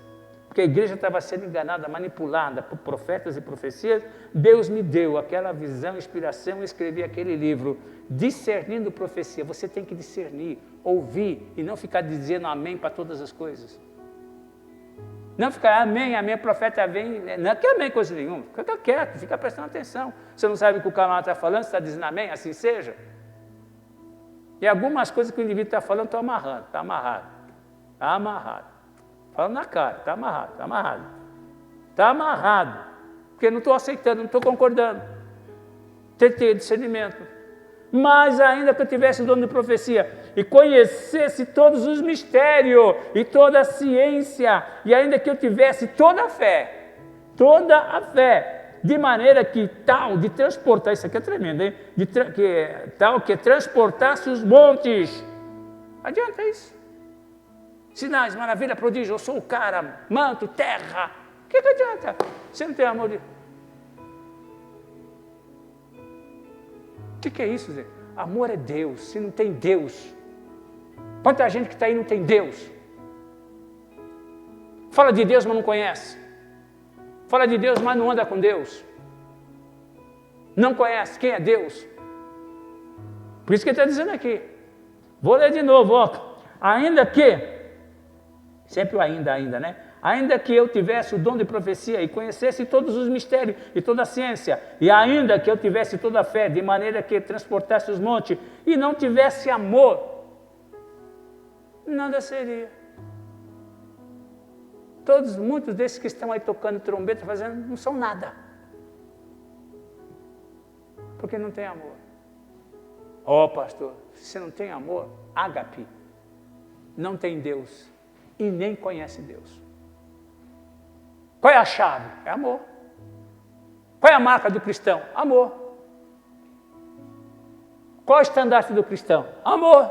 Porque a igreja estava sendo enganada, manipulada por profetas e profecias. Deus me deu aquela visão, inspiração, e escrevi aquele livro, Discernindo Profecia. Você tem que discernir, ouvir e não ficar dizendo amém para todas as coisas. Não ficar amém, o profeta vem, não quer amém coisa nenhuma, fica quieto, fica prestando atenção. Você não sabe o que o camarada está falando, você está dizendo amém, assim seja. E algumas coisas que o indivíduo está falando, está amarrado. Falando na cara, está amarrado. Porque não estou aceitando, não estou concordando. Tem que ter discernimento. Mas ainda que eu tivesse o dom de profecia e conhecesse todos os mistérios e toda a ciência, e ainda que eu tivesse toda a fé, de maneira que tal de transportar, isso aqui é tremendo, hein? Tal que transportasse os montes. Adianta isso? Sinais, maravilha, prodígio, eu sou o cara, manto, terra. O que adianta? Você não tem amor de... O que é isso, Zé? Amor é Deus. Se não tem Deus, quanta gente que está aí não tem Deus? Fala de Deus, mas não conhece. Fala de Deus, mas não anda com Deus. Não conhece quem é Deus. Por isso que ele está dizendo aqui. Vou ler de novo, ó. Ainda que, sempre o ainda, né? Ainda que eu tivesse o dom de profecia e conhecesse todos os mistérios e toda a ciência, e ainda que eu tivesse toda a fé, de maneira que transportasse os montes, e não tivesse amor, nada seria. Muitos desses que estão aí tocando trombeta, fazendo, não são nada. Porque não tem amor. Pastor, se você não tem amor, ágape, não tem Deus e nem conhece Deus. Qual é a chave? É amor. Qual é a marca do cristão? Amor. Qual é o estandarte do cristão? Amor.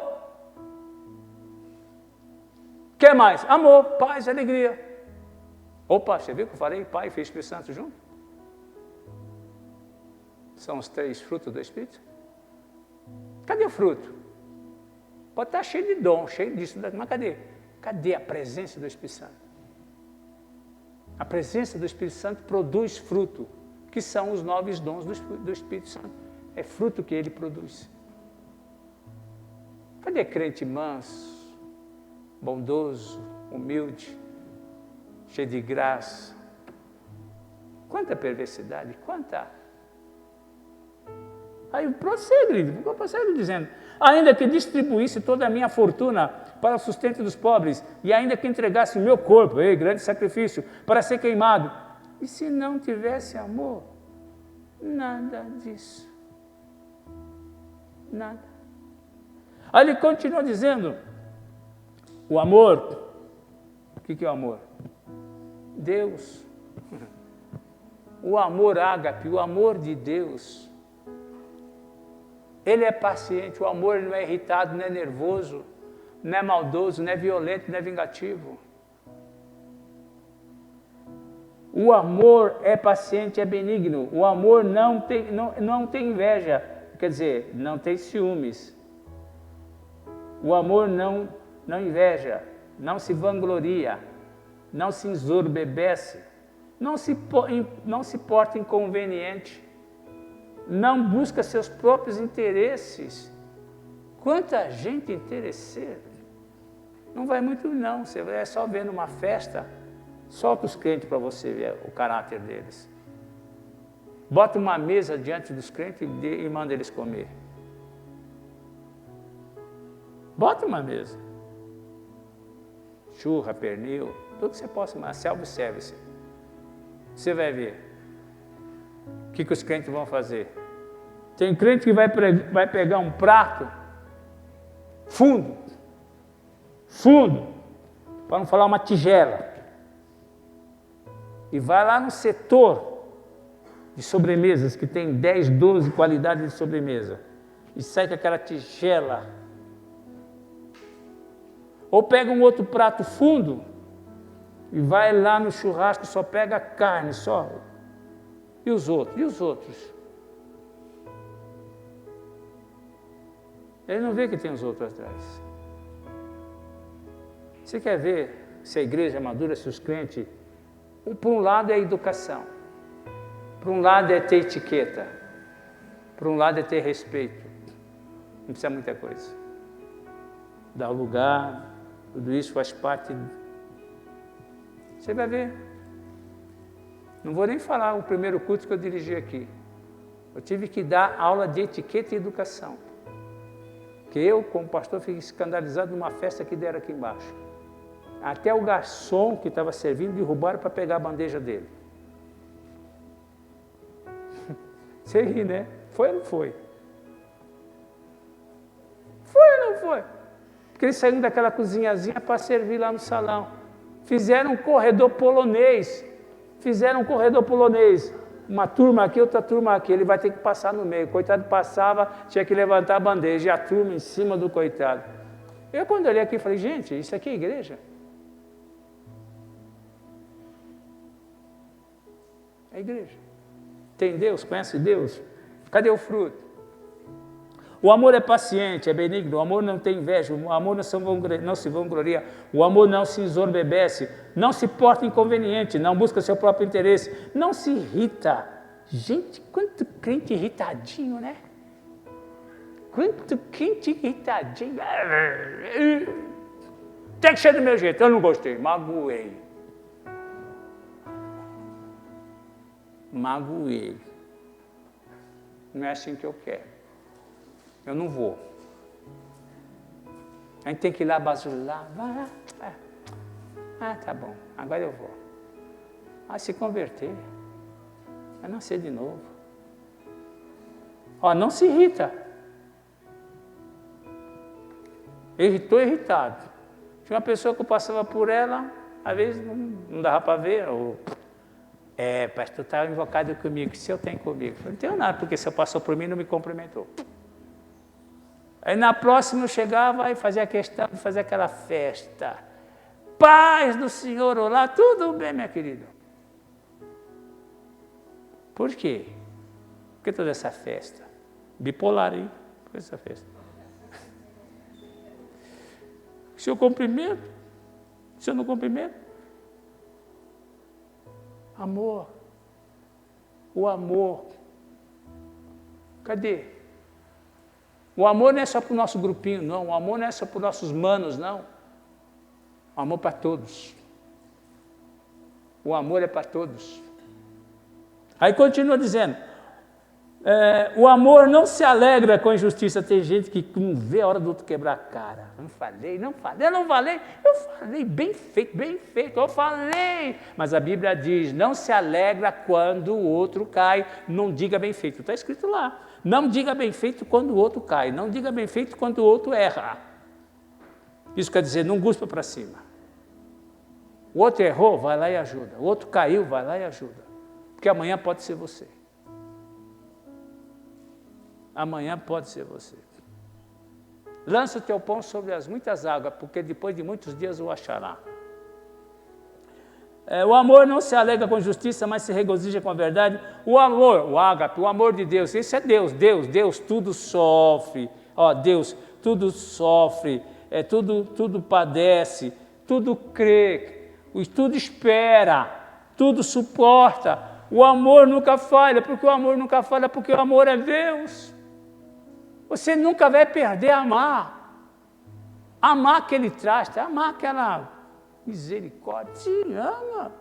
O que mais? Amor, paz, alegria. Você viu que eu falei Pai, Filho e Espírito Santo junto? São os 3 frutos do Espírito. Cadê o fruto? Pode estar cheio de dom, cheio disso, mas cadê? Cadê a presença do Espírito Santo? A presença do Espírito Santo produz fruto, que são os 9 dons do Espírito Santo. É fruto que ele produz. Cadê crente manso, bondoso, humilde, cheio de graça? Quanta perversidade, quanta... Aí prossegue dizendo, ainda que distribuísse toda a minha fortuna para o sustento dos pobres, e ainda que entregasse o meu corpo, grande sacrifício, para ser queimado, e se não tivesse amor, nada disso. Nada. Aí ele continua dizendo, o amor, o que é o amor? Deus. O amor ágape, o amor de Deus. Ele é paciente, o amor não é irritado, não é nervoso, não é maldoso, não é violento, não é vingativo. O amor é paciente, é benigno. O amor não tem inveja, quer dizer, não tem ciúmes. O amor não inveja, não se vangloria, não se ensoberbece, não se porta inconveniente, não busca seus próprios interesses. Quanta gente interesseira. Não vai muito não, você é só ver numa festa, solta os crentes para você ver o caráter deles. Bota uma mesa diante dos crentes e manda eles comer. Bota uma mesa. Churra, pernil, tudo que você possa, mas self-service. Você vai ver o que os crentes vão fazer. Tem crente que vai pegar um prato fundo, para não falar uma tigela, e vai lá no setor de sobremesas, que tem 10, 12 qualidades de sobremesa, e sai com aquela tigela. Ou pega um outro prato fundo, e vai lá no churrasco, só pega carne, só. E os outros? Ele não vê que tem os outros atrás. Você quer ver se a igreja é madura, se os crentes... Por um lado é a educação. Por um lado é ter etiqueta. Por um lado é ter respeito. Não precisa muita coisa. Dar lugar, tudo isso faz parte... Você vai ver. Não vou nem falar o primeiro culto que eu dirigi aqui. Eu tive que dar aula de etiqueta e educação. Que eu, como pastor, fiquei escandalizado numa festa que deram aqui embaixo. Até o garçom que estava servindo derrubaram para pegar a bandeja dele. Você ri, né? Foi ou não foi? Foi ou não foi? Porque eles saíram daquela cozinhazinha para servir lá no salão. Fizeram um corredor polonês. Uma turma aqui, outra turma aqui. Ele vai ter que passar no meio. O coitado passava, tinha que levantar a bandeja. E a turma em cima do coitado. Eu, quando olhei aqui, falei, gente, isso aqui é igreja? É igreja. Tem Deus? Conhece Deus? Cadê o fruto? O amor é paciente, é benigno, o amor não tem inveja, o amor não se vangloria, o amor não se ensoberbece, não se porta inconveniente, não busca seu próprio interesse, não se irrita. Gente, quanto crente irritadinho, né? Quanto crente irritadinho. Tem que ser do meu jeito, eu não gostei, magoei. Não é assim que eu quero. Eu não vou. A gente tem que ir lá basular. Vai lá. Tá bom, agora eu vou. Se converter. Vai nascer de novo. Não se irrita. Estou irritado. Tinha uma pessoa que eu passava por ela, às vezes não dava para ver, pastor, está invocado comigo, se eu tenho comigo? Eu não tenho nada, porque se eu passou por mim, não me cumprimentou. Aí na próxima eu chegava e fazia questão de fazer aquela festa. Paz do Senhor, olá, tudo bem, minha querida? Por quê? Por que toda essa festa? Bipolar, hein? Por que essa festa? Se eu cumprimento, se eu não cumprimento, amor. O amor. Cadê? O amor não é só para o nosso grupinho, não. O amor não é só para os nossos manos, não. O amor para todos. O amor é para todos. Aí continua dizendo, o amor não se alegra com a injustiça. Tem gente que não vê a hora do outro quebrar a cara. Eu falei, bem feito, eu falei. Mas a Bíblia diz, não se alegra quando o outro cai, não diga bem feito. Está escrito lá, não diga bem feito quando o outro cai, não diga bem feito quando o outro erra. Isso quer dizer, não guspa para cima. O outro errou, vai lá e ajuda. O outro caiu, vai lá e ajuda. Porque amanhã pode ser você. Amanhã pode ser você. Lança o teu pão sobre as muitas águas, porque depois de muitos dias o achará. O amor não se alegra com justiça, mas se regozija com a verdade. O amor, o ágape, o amor de Deus, isso é Deus. Deus tudo sofre. Deus tudo sofre, tudo padece, tudo crê, tudo espera, tudo suporta. O amor nunca falha, porque o amor nunca falha, porque o amor é Deus. Você nunca vai perder amar. Amar que Ele traz, amar aquela misericórdia. Sim, ama.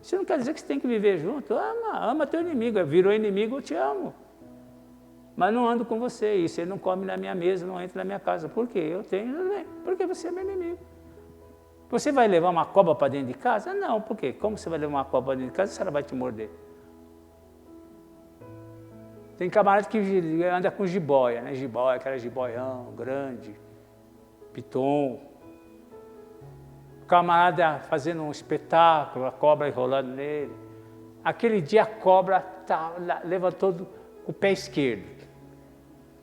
Isso não quer dizer que você tem que viver junto. Ama teu inimigo. Virou inimigo, eu te amo. Mas não ando com você. E você não come na minha mesa, não entra na minha casa. Por quê? Eu tenho, porque você é meu inimigo. Você vai levar uma cobra para dentro de casa? Não, por quê? Como você vai levar uma cobra para dentro de casa se ela vai te morder? Tem camarada que anda com jiboia, né? Jiboia, aquela jiboião grande, piton. O camarada fazendo um espetáculo, a cobra enrolando nele. Aquele dia a cobra levantou o pé esquerdo.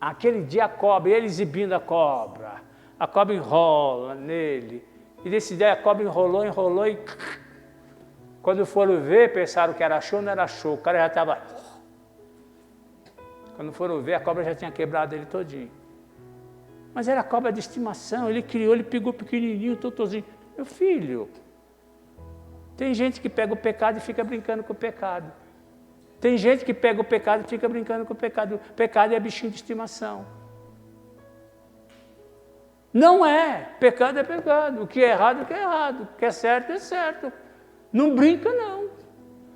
Aquele dia a cobra, ele exibindo a cobra enrola nele. E desse dia a cobra enrolou e... Quando foram ver, pensaram que era show, não era show. O cara já estava... Quando foram ver, a cobra já tinha quebrado ele todinho. Mas era cobra de estimação, ele criou, ele pegou pequenininho, totozinho. Meu filho, tem gente que pega o pecado e fica brincando com o pecado. Tem gente que pega o pecado e fica brincando com o pecado. O pecado é bichinho de estimação. Não é. Pecado é pecado. O que é errado, o que é errado. O que é certo, é certo. Não brinca, não.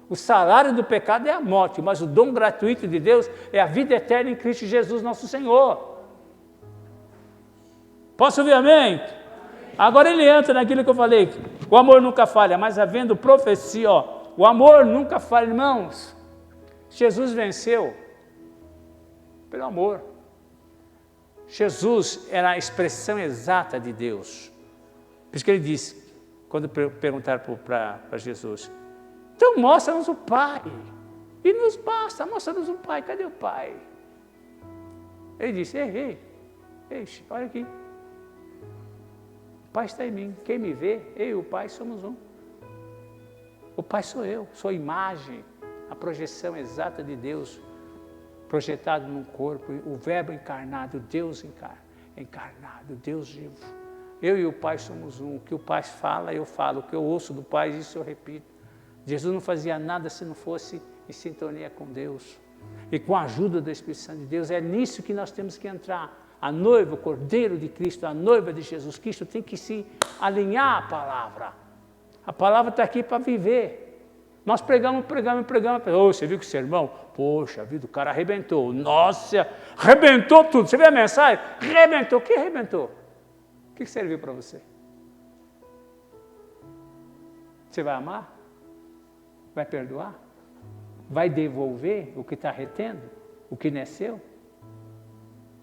O salário do pecado é a morte, mas o dom gratuito de Deus é a vida eterna em Cristo Jesus, nosso Senhor. Posso ouvir amém? Agora ele entra naquilo que eu falei. O amor nunca falha, mas havendo profecia, o amor nunca falha, irmãos. Jesus venceu pelo amor. Jesus era a expressão exata de Deus. Por isso que ele disse, quando perguntaram para Jesus, então mostra-nos o Pai. E nos basta, mostra-nos o Pai. Cadê o Pai? Ele disse, ei, olha aqui. O Pai está em mim. Quem me vê, eu e o Pai somos um. O Pai sou eu, sou a imagem, a projeção exata de Deus, projetado num corpo, o Verbo encarnado, Deus encarnado, Deus vivo. Eu e o Pai somos um. O que o Pai fala, eu falo. O que eu ouço do Pai, isso eu repito. Jesus não fazia nada se não fosse em sintonia com Deus. E com a ajuda do Espírito Santo de Deus, é nisso que nós temos que entrar. A noiva, o Cordeiro de Cristo, a noiva de Jesus Cristo, tem que se alinhar à palavra. A palavra está aqui para viver. Nós pregamos. Oh, você viu que sermão? Poxa vida, o cara arrebentou. Nossa, arrebentou tudo. Você viu a mensagem? Arrebentou. O que arrebentou? O que serviu para você? Você vai amar? Vai perdoar? Vai devolver o que está retendo? O que não é seu?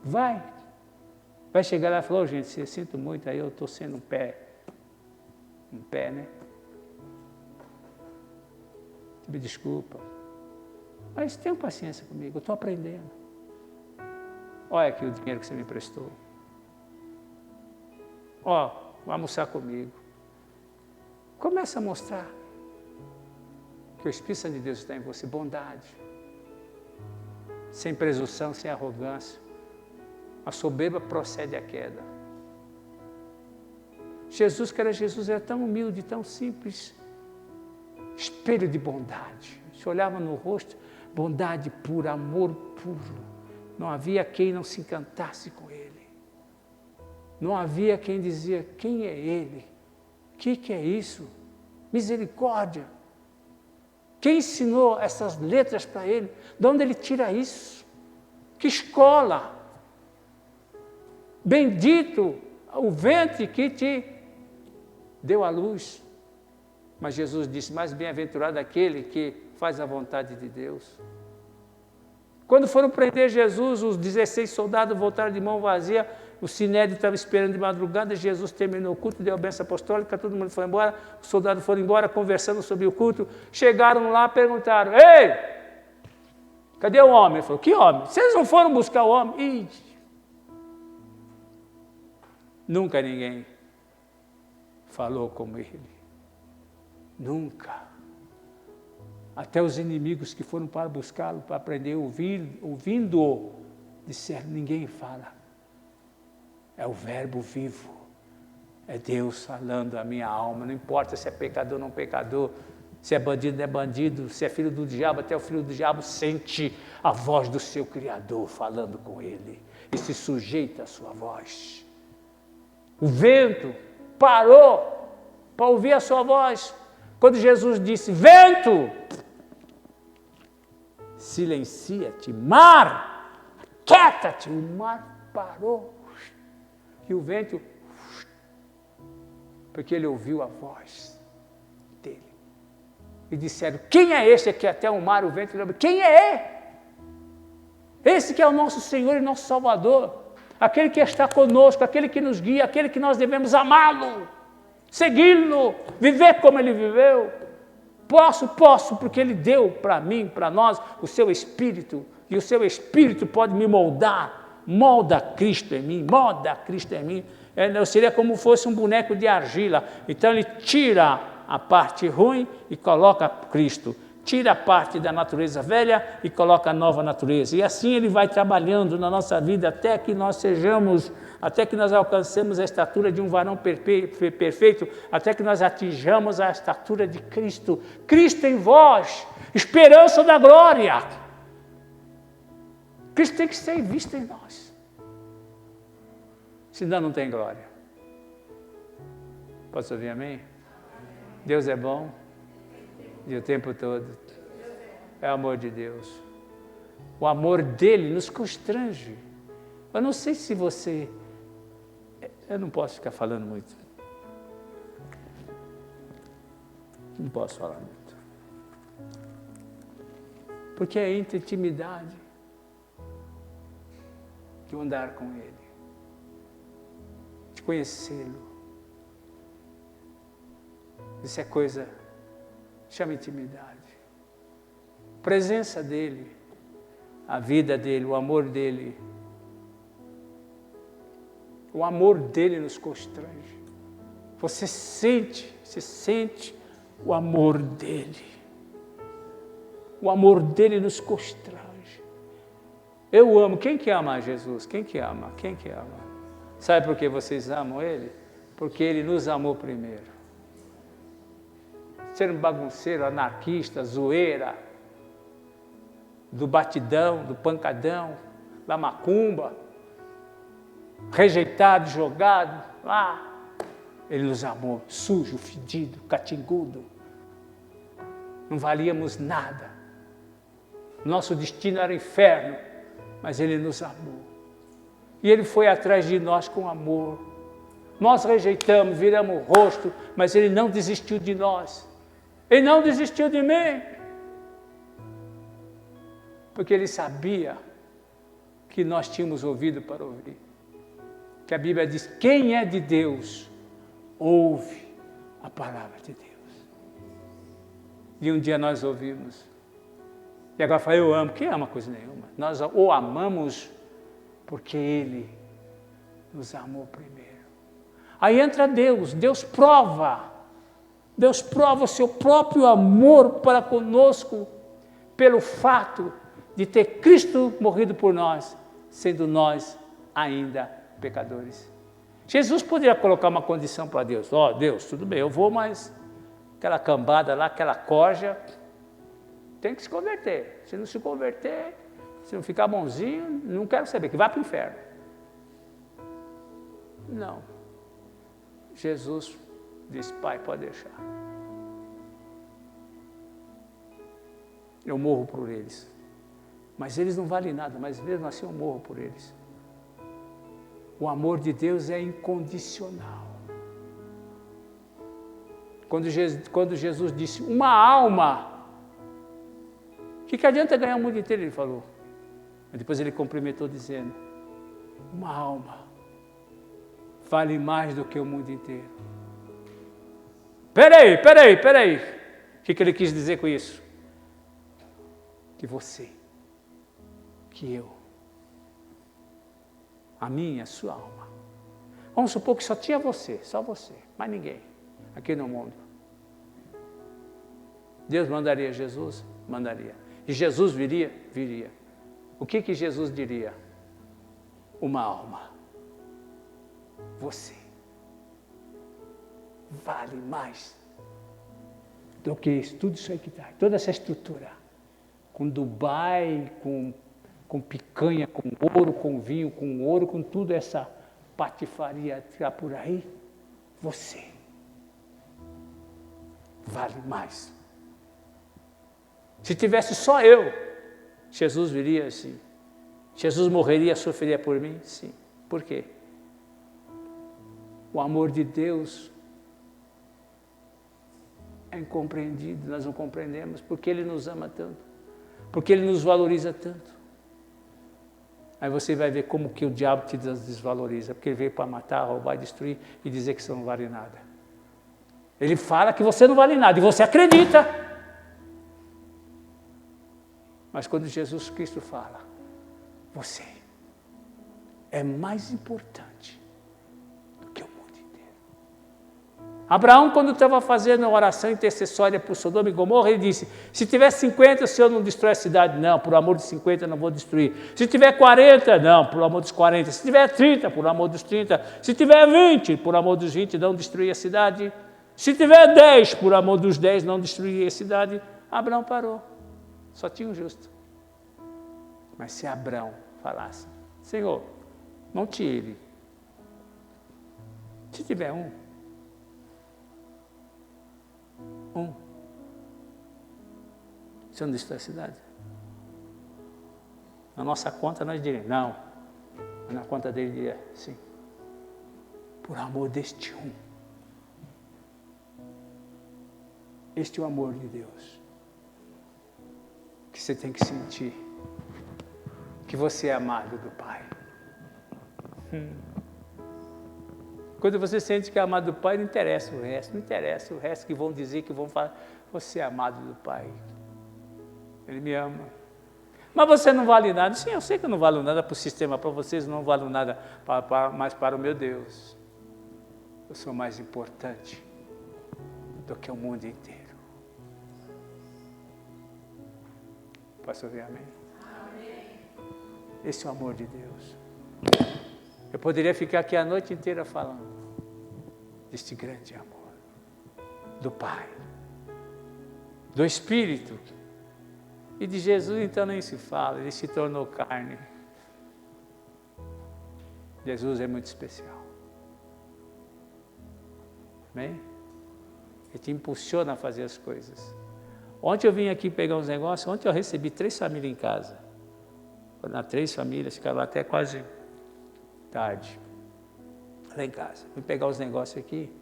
Vai chegar lá e falar, gente, eu sinto muito, aí eu estou sendo um pé, né? Me desculpa. Mas tenha paciência comigo, eu estou aprendendo. Olha aqui o dinheiro que você me emprestou. Vai almoçar comigo. Começa a mostrar que o Espírito Santo de Deus está em você, bondade, sem presunção, sem arrogância. A soberba procede da queda. Jesus, que era Jesus, era tão humilde, tão simples, espelho de bondade. Se olhava no rosto, bondade pura, amor puro. Não havia quem não se encantasse com Ele. Não havia quem dizia, quem é Ele? O que é isso? Misericórdia. Quem ensinou essas letras para ele? De onde ele tira isso? Que escola! Bendito o ventre que te deu a luz. Mas Jesus disse, mais bem-aventurado aquele que faz a vontade de Deus. Quando foram prender Jesus, os 16 soldados voltaram de mão vazia, o Sinédrio estava esperando de madrugada, Jesus terminou o culto, deu a bênção apostólica, todo mundo foi embora, os soldados foram embora, conversando sobre o culto, chegaram lá, perguntaram, ei, cadê o homem? Ele falou, que homem? Vocês não foram buscar o homem? Nunca ninguém falou como ele. Nunca. Até os inimigos que foram para buscá-lo, para aprender, ouvindo-o, disseram, ninguém fala. É o Verbo vivo. É Deus falando a minha alma. Não importa se é pecador ou não pecador. Se é bandido, não é bandido. Se é filho do diabo, até o filho do diabo sente a voz do seu Criador falando com ele e se sujeita à sua voz. O vento parou para ouvir a sua voz. Quando Jesus disse, vento, silencia-te, mar, quieta-te. O mar parou. E o vento, porque ele ouviu a voz dele. E disseram, quem é esse que até o mar, o vento, quem é? Esse que é o nosso Senhor e nosso Salvador. Aquele que está conosco, aquele que nos guia, aquele que nós devemos amá-lo, segui-lo, viver como ele viveu. Posso, porque ele deu para mim, para nós, o seu Espírito, e o seu Espírito pode me moldar. Molda Cristo em mim, molda Cristo em mim. Eu seria como fosse um boneco de argila. Então ele tira a parte ruim e coloca Cristo. Tira a parte da natureza velha e coloca a nova natureza. E assim ele vai trabalhando na nossa vida até que nós alcancemos a estatura de um varão perfeito, até que nós atinjamos a estatura de Cristo. Cristo em vós, esperança da glória. Cristo tem que ser visto em nós. Senão não tem glória. Posso ouvir amém? Deus é bom. E o tempo todo. É o amor de Deus. O amor dele nos constrange. Eu não sei se você... Eu não posso ficar falando muito. Não posso falar muito. Porque é entre intimidade de andar com ele. De conhecê-lo. Isso é coisa... Chama intimidade. Presença dele, a vida dele, o amor dele. O amor dele nos constrange. Você sente o amor dele. O amor dele nos constrange. Eu amo. Quem que ama Jesus? Quem que ama? Quem que ama? Sabe por que vocês amam ele? Porque ele nos amou primeiro. Ser um bagunceiro, anarquista, zoeira, do batidão, do pancadão, da macumba, rejeitado, jogado, lá. Ele nos amou, sujo, fedido, catingudo. Não valíamos nada. Nosso destino era o inferno, mas ele nos amou. E ele foi atrás de nós com amor. Nós rejeitamos, viramos o rosto, mas ele não desistiu de nós. Ele não desistiu de mim, porque ele sabia que nós tínhamos ouvido para ouvir. Que a Bíblia diz, quem é de Deus, ouve a palavra de Deus. E um dia nós ouvimos. E agora fala, eu amo. Quem ama coisa nenhuma? Nós o amamos porque ele nos amou primeiro. Aí entra Deus, Deus prova o seu próprio amor para conosco pelo fato de ter Cristo morrido por nós, sendo nós ainda pecadores. Jesus poderia colocar uma condição para Deus. Deus, tudo bem, eu vou, mas aquela cambada lá, aquela corja, tem que se converter. Se não se converter, se não ficar bonzinho, não quero saber, que vá para o inferno. Não. Jesus disse, Pai, pode deixar. Eu morro por eles. Mas eles não valem nada, mas mesmo assim eu morro por eles. O amor de Deus é incondicional. Quando Jesus disse, uma alma, o que adianta ganhar o mundo inteiro, ele falou. Mas depois ele complementou dizendo, uma alma vale mais do que o mundo inteiro. Peraí. O que ele quis dizer com isso? Que você, que eu, a minha, a sua alma. Vamos supor que só tinha você, só você, mais ninguém, aqui no mundo. Deus mandaria Jesus? Mandaria. E Jesus viria? Viria. O que Jesus diria? Uma alma. Você vale mais do que isso, tudo isso aí que está, toda essa estrutura. Com Dubai, com picanha, com ouro, com vinho, com ouro, com tudo essa patifaria que está por aí, você vale mais. Se tivesse só eu, Jesus viria assim. Jesus morreria, sofreria por mim? Sim. Por quê? O amor de Deus é incompreendido, nós não compreendemos, porque Ele nos ama tanto, porque Ele nos valoriza tanto. Aí você vai ver como que o diabo te desvaloriza, porque ele veio para matar, roubar, destruir e dizer que você não vale nada. Ele fala que você não vale nada e você acredita. Mas quando Jesus Cristo fala, você é mais importante do que o mundo inteiro. Abraão, quando estava fazendo uma oração intercessória por Sodoma e Gomorra, ele disse, se tiver 50, o Senhor não destrói a cidade. Não, por amor de 50 eu não vou destruir. Se tiver 40, não, por amor dos 40. Se tiver 30, por amor dos 30. Se tiver 20, por amor dos 20, não destruir a cidade. Se tiver 10, por amor dos 10, não destruir a cidade. Abraão parou. Só tinha um justo. Mas se Abraão falasse, Senhor, não tire. Se tiver um, você não destrói a cidade? Na nossa conta nós diríamos, não. Mas na conta dele diria, sim. Por amor deste um. Este é o amor de Deus. Que você tem que sentir. Que você é amado do Pai. Quando você sente que é amado do Pai, não interessa o resto. Não interessa o resto que vão dizer, que vão falar. Você é amado do Pai. Ele me ama. Mas você não vale nada. Sim, eu sei que eu não valo nada para o sistema, para vocês, não valo nada mas para o meu Deus. Eu sou mais importante do que o mundo inteiro. Posso ouvir amém? Amém. Esse é o amor de Deus. Eu poderia ficar aqui a noite inteira falando deste grande amor do Pai, do Espírito. E de Jesus então nem se fala, ele se tornou carne. Jesus é muito especial. Amém? Ele te impulsiona a fazer as coisas. Ontem eu vim aqui pegar uns negócios, ontem eu recebi 3 famílias em casa. Foram 3 famílias, ficaram até quase tarde. Lá em casa. Vim pegar os negócios aqui.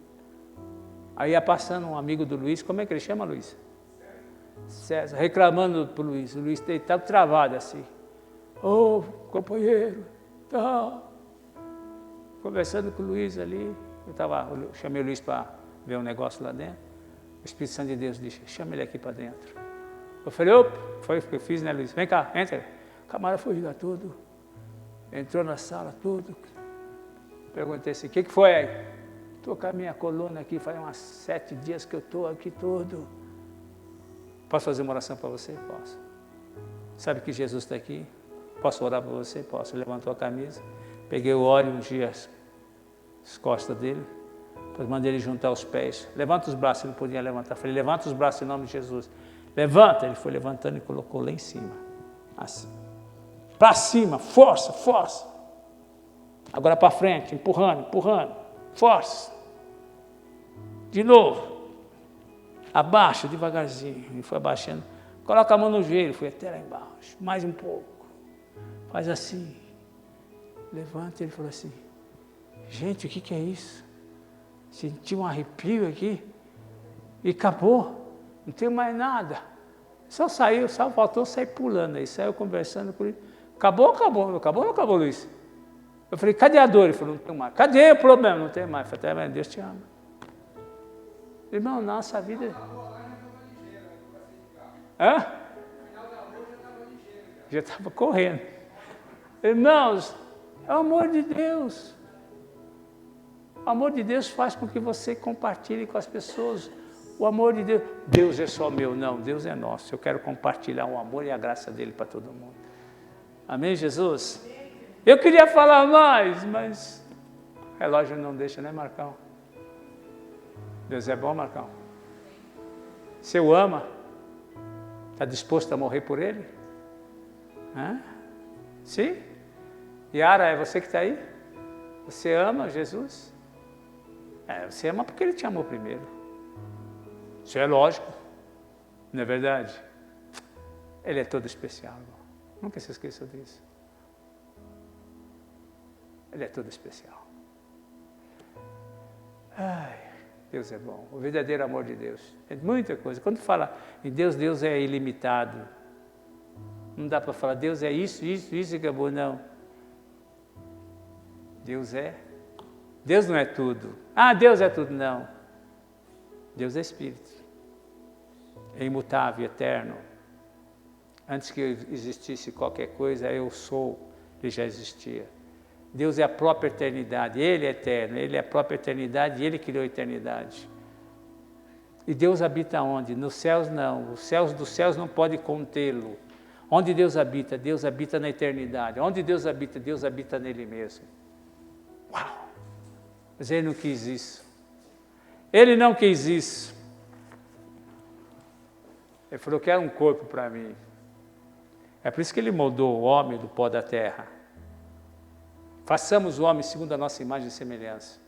Aí ia passando um amigo do Luiz, como é que ele chama, Luiz? César, reclamando para o Luiz. O Luiz estava travado assim. Ô, companheiro, tá. Conversando com o Luiz ali. Eu chamei o Luiz para ver um negócio lá dentro. O Espírito Santo de Deus disse, chama ele aqui para dentro. Eu falei, opa, foi o que eu fiz, né, Luiz? Vem cá, entra. O camarada foi lá tudo. Entrou na sala, tudo. Perguntei assim, o que foi aí? Estou com a minha coluna aqui, faz uns 7 dias que eu estou aqui todo. Posso fazer uma oração para você? Posso. Sabe que Jesus está aqui? Posso orar para você? Posso. Ele levantou a camisa, peguei o óleo e ungi as costas dele. Depois mandei ele juntar os pés. Levanta os braços, ele não podia levantar. Falei, levanta os braços em nome de Jesus. Levanta. Ele foi levantando e colocou lá em cima. Assim. Para cima, força, força. Agora para frente, empurrando, empurrando. Força. De novo. Abaixa devagarzinho. Ele foi abaixando. Coloca a mão no joelho. Foi até lá embaixo. Mais um pouco. Faz assim. Levanta. Ele falou assim, gente, o que é isso? Senti um arrepio aqui e acabou, não tem mais nada. Só saiu, só faltou sair pulando aí, saiu conversando com ele. Acabou, acabou, acabou, não acabou, Luiz? Eu falei, cadê a dor? Ele falou, não tem mais. Cadê o problema? Não tem mais. Eu falei, Deus te ama. Irmão, nossa vida... Hã? Já estava correndo. Irmãos, é o amor de Deus. O amor de Deus faz com que você compartilhe com as pessoas. O amor de Deus. Deus é só meu. Não, Deus é nosso. Eu quero compartilhar o amor e a graça dele para todo mundo. Amém, Jesus? Eu queria falar mais, mas o relógio não deixa, né, Marcão? Deus é bom, Marcão? Você o ama? Está disposto a morrer por ele? Hã? Sim? Yara, é você que está aí? Você ama Jesus? Você ama porque ele te amou primeiro. Isso é lógico. Não é verdade? Ele é todo especial, irmão. Nunca se esqueça disso. Ele é todo especial. Ai, Deus é bom. O verdadeiro amor de Deus. É muita coisa. Quando fala em Deus, Deus é ilimitado. Não dá para falar, Deus é isso e acabou, não. Deus não é tudo. Deus é tudo, não. Deus é Espírito. É imutável, eterno. Antes que existisse qualquer coisa, eu sou, ele já existia. Deus é a própria eternidade, Ele é eterno, Ele é a própria eternidade, Ele criou a eternidade. E Deus habita onde? Nos céus não, os céus dos céus não podem contê-lo. Onde Deus habita? Deus habita na eternidade. Onde Deus habita nele mesmo. Uau! Mas Ele não quis isso. Ele não quis isso. Ele falou que era um corpo para mim. É por isso que Ele moldou o homem do pó da terra. Façamos o homem segundo a nossa imagem e semelhança.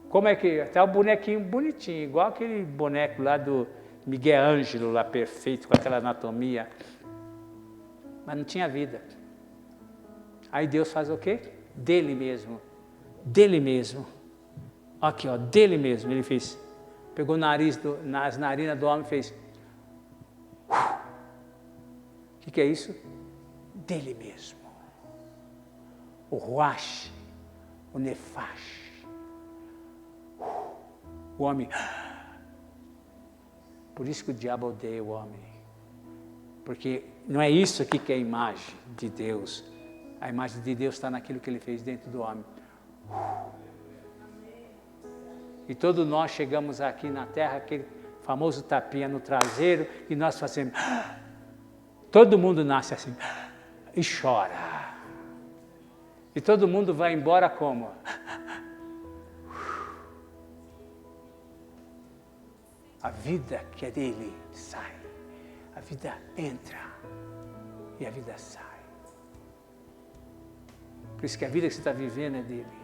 Como é que... Até o bonequinho bonitinho, igual aquele boneco lá do Miguel Ângelo, lá perfeito, com aquela anatomia. Mas não tinha vida. Aí Deus faz o quê? Dele mesmo. Dele mesmo. Aqui, ó, dele mesmo. Ele fez. Pegou nas narinas do homem e fez. O que é isso? Dele mesmo. O Ruach, o Nefash. O homem. Por isso que o diabo odeia o homem. Porque não é isso aqui que é a imagem de Deus. A imagem de Deus está naquilo que Ele fez dentro do homem. E todos nós chegamos aqui na terra, aquele famoso tapinha no traseiro, e nós fazemos. Todo mundo nasce assim e chora. E todo mundo vai embora como? A vida que é dele sai. A vida entra e a vida sai. Por isso que a vida que você está vivendo é dele.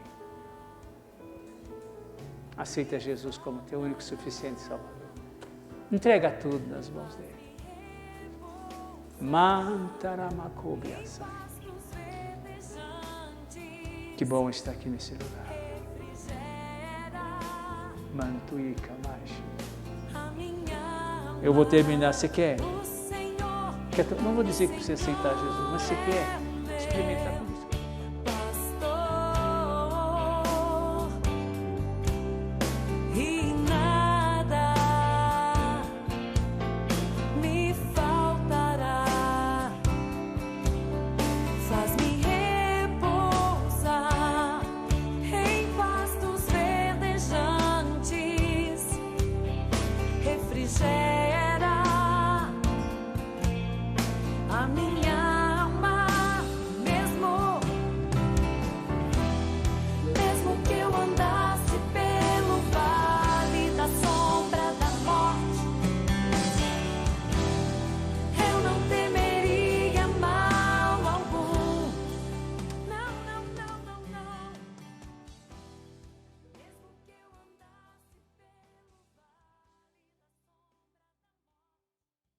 Aceita Jesus como teu único e suficiente Salvador. Entrega tudo nas mãos dele. Mantaramakobiasa. Que bom estar aqui nesse lugar. Mantuica mais. Eu vou terminar. Você quer? Não vou dizer que você aceitar Jesus, mas você quer experimentar comigo.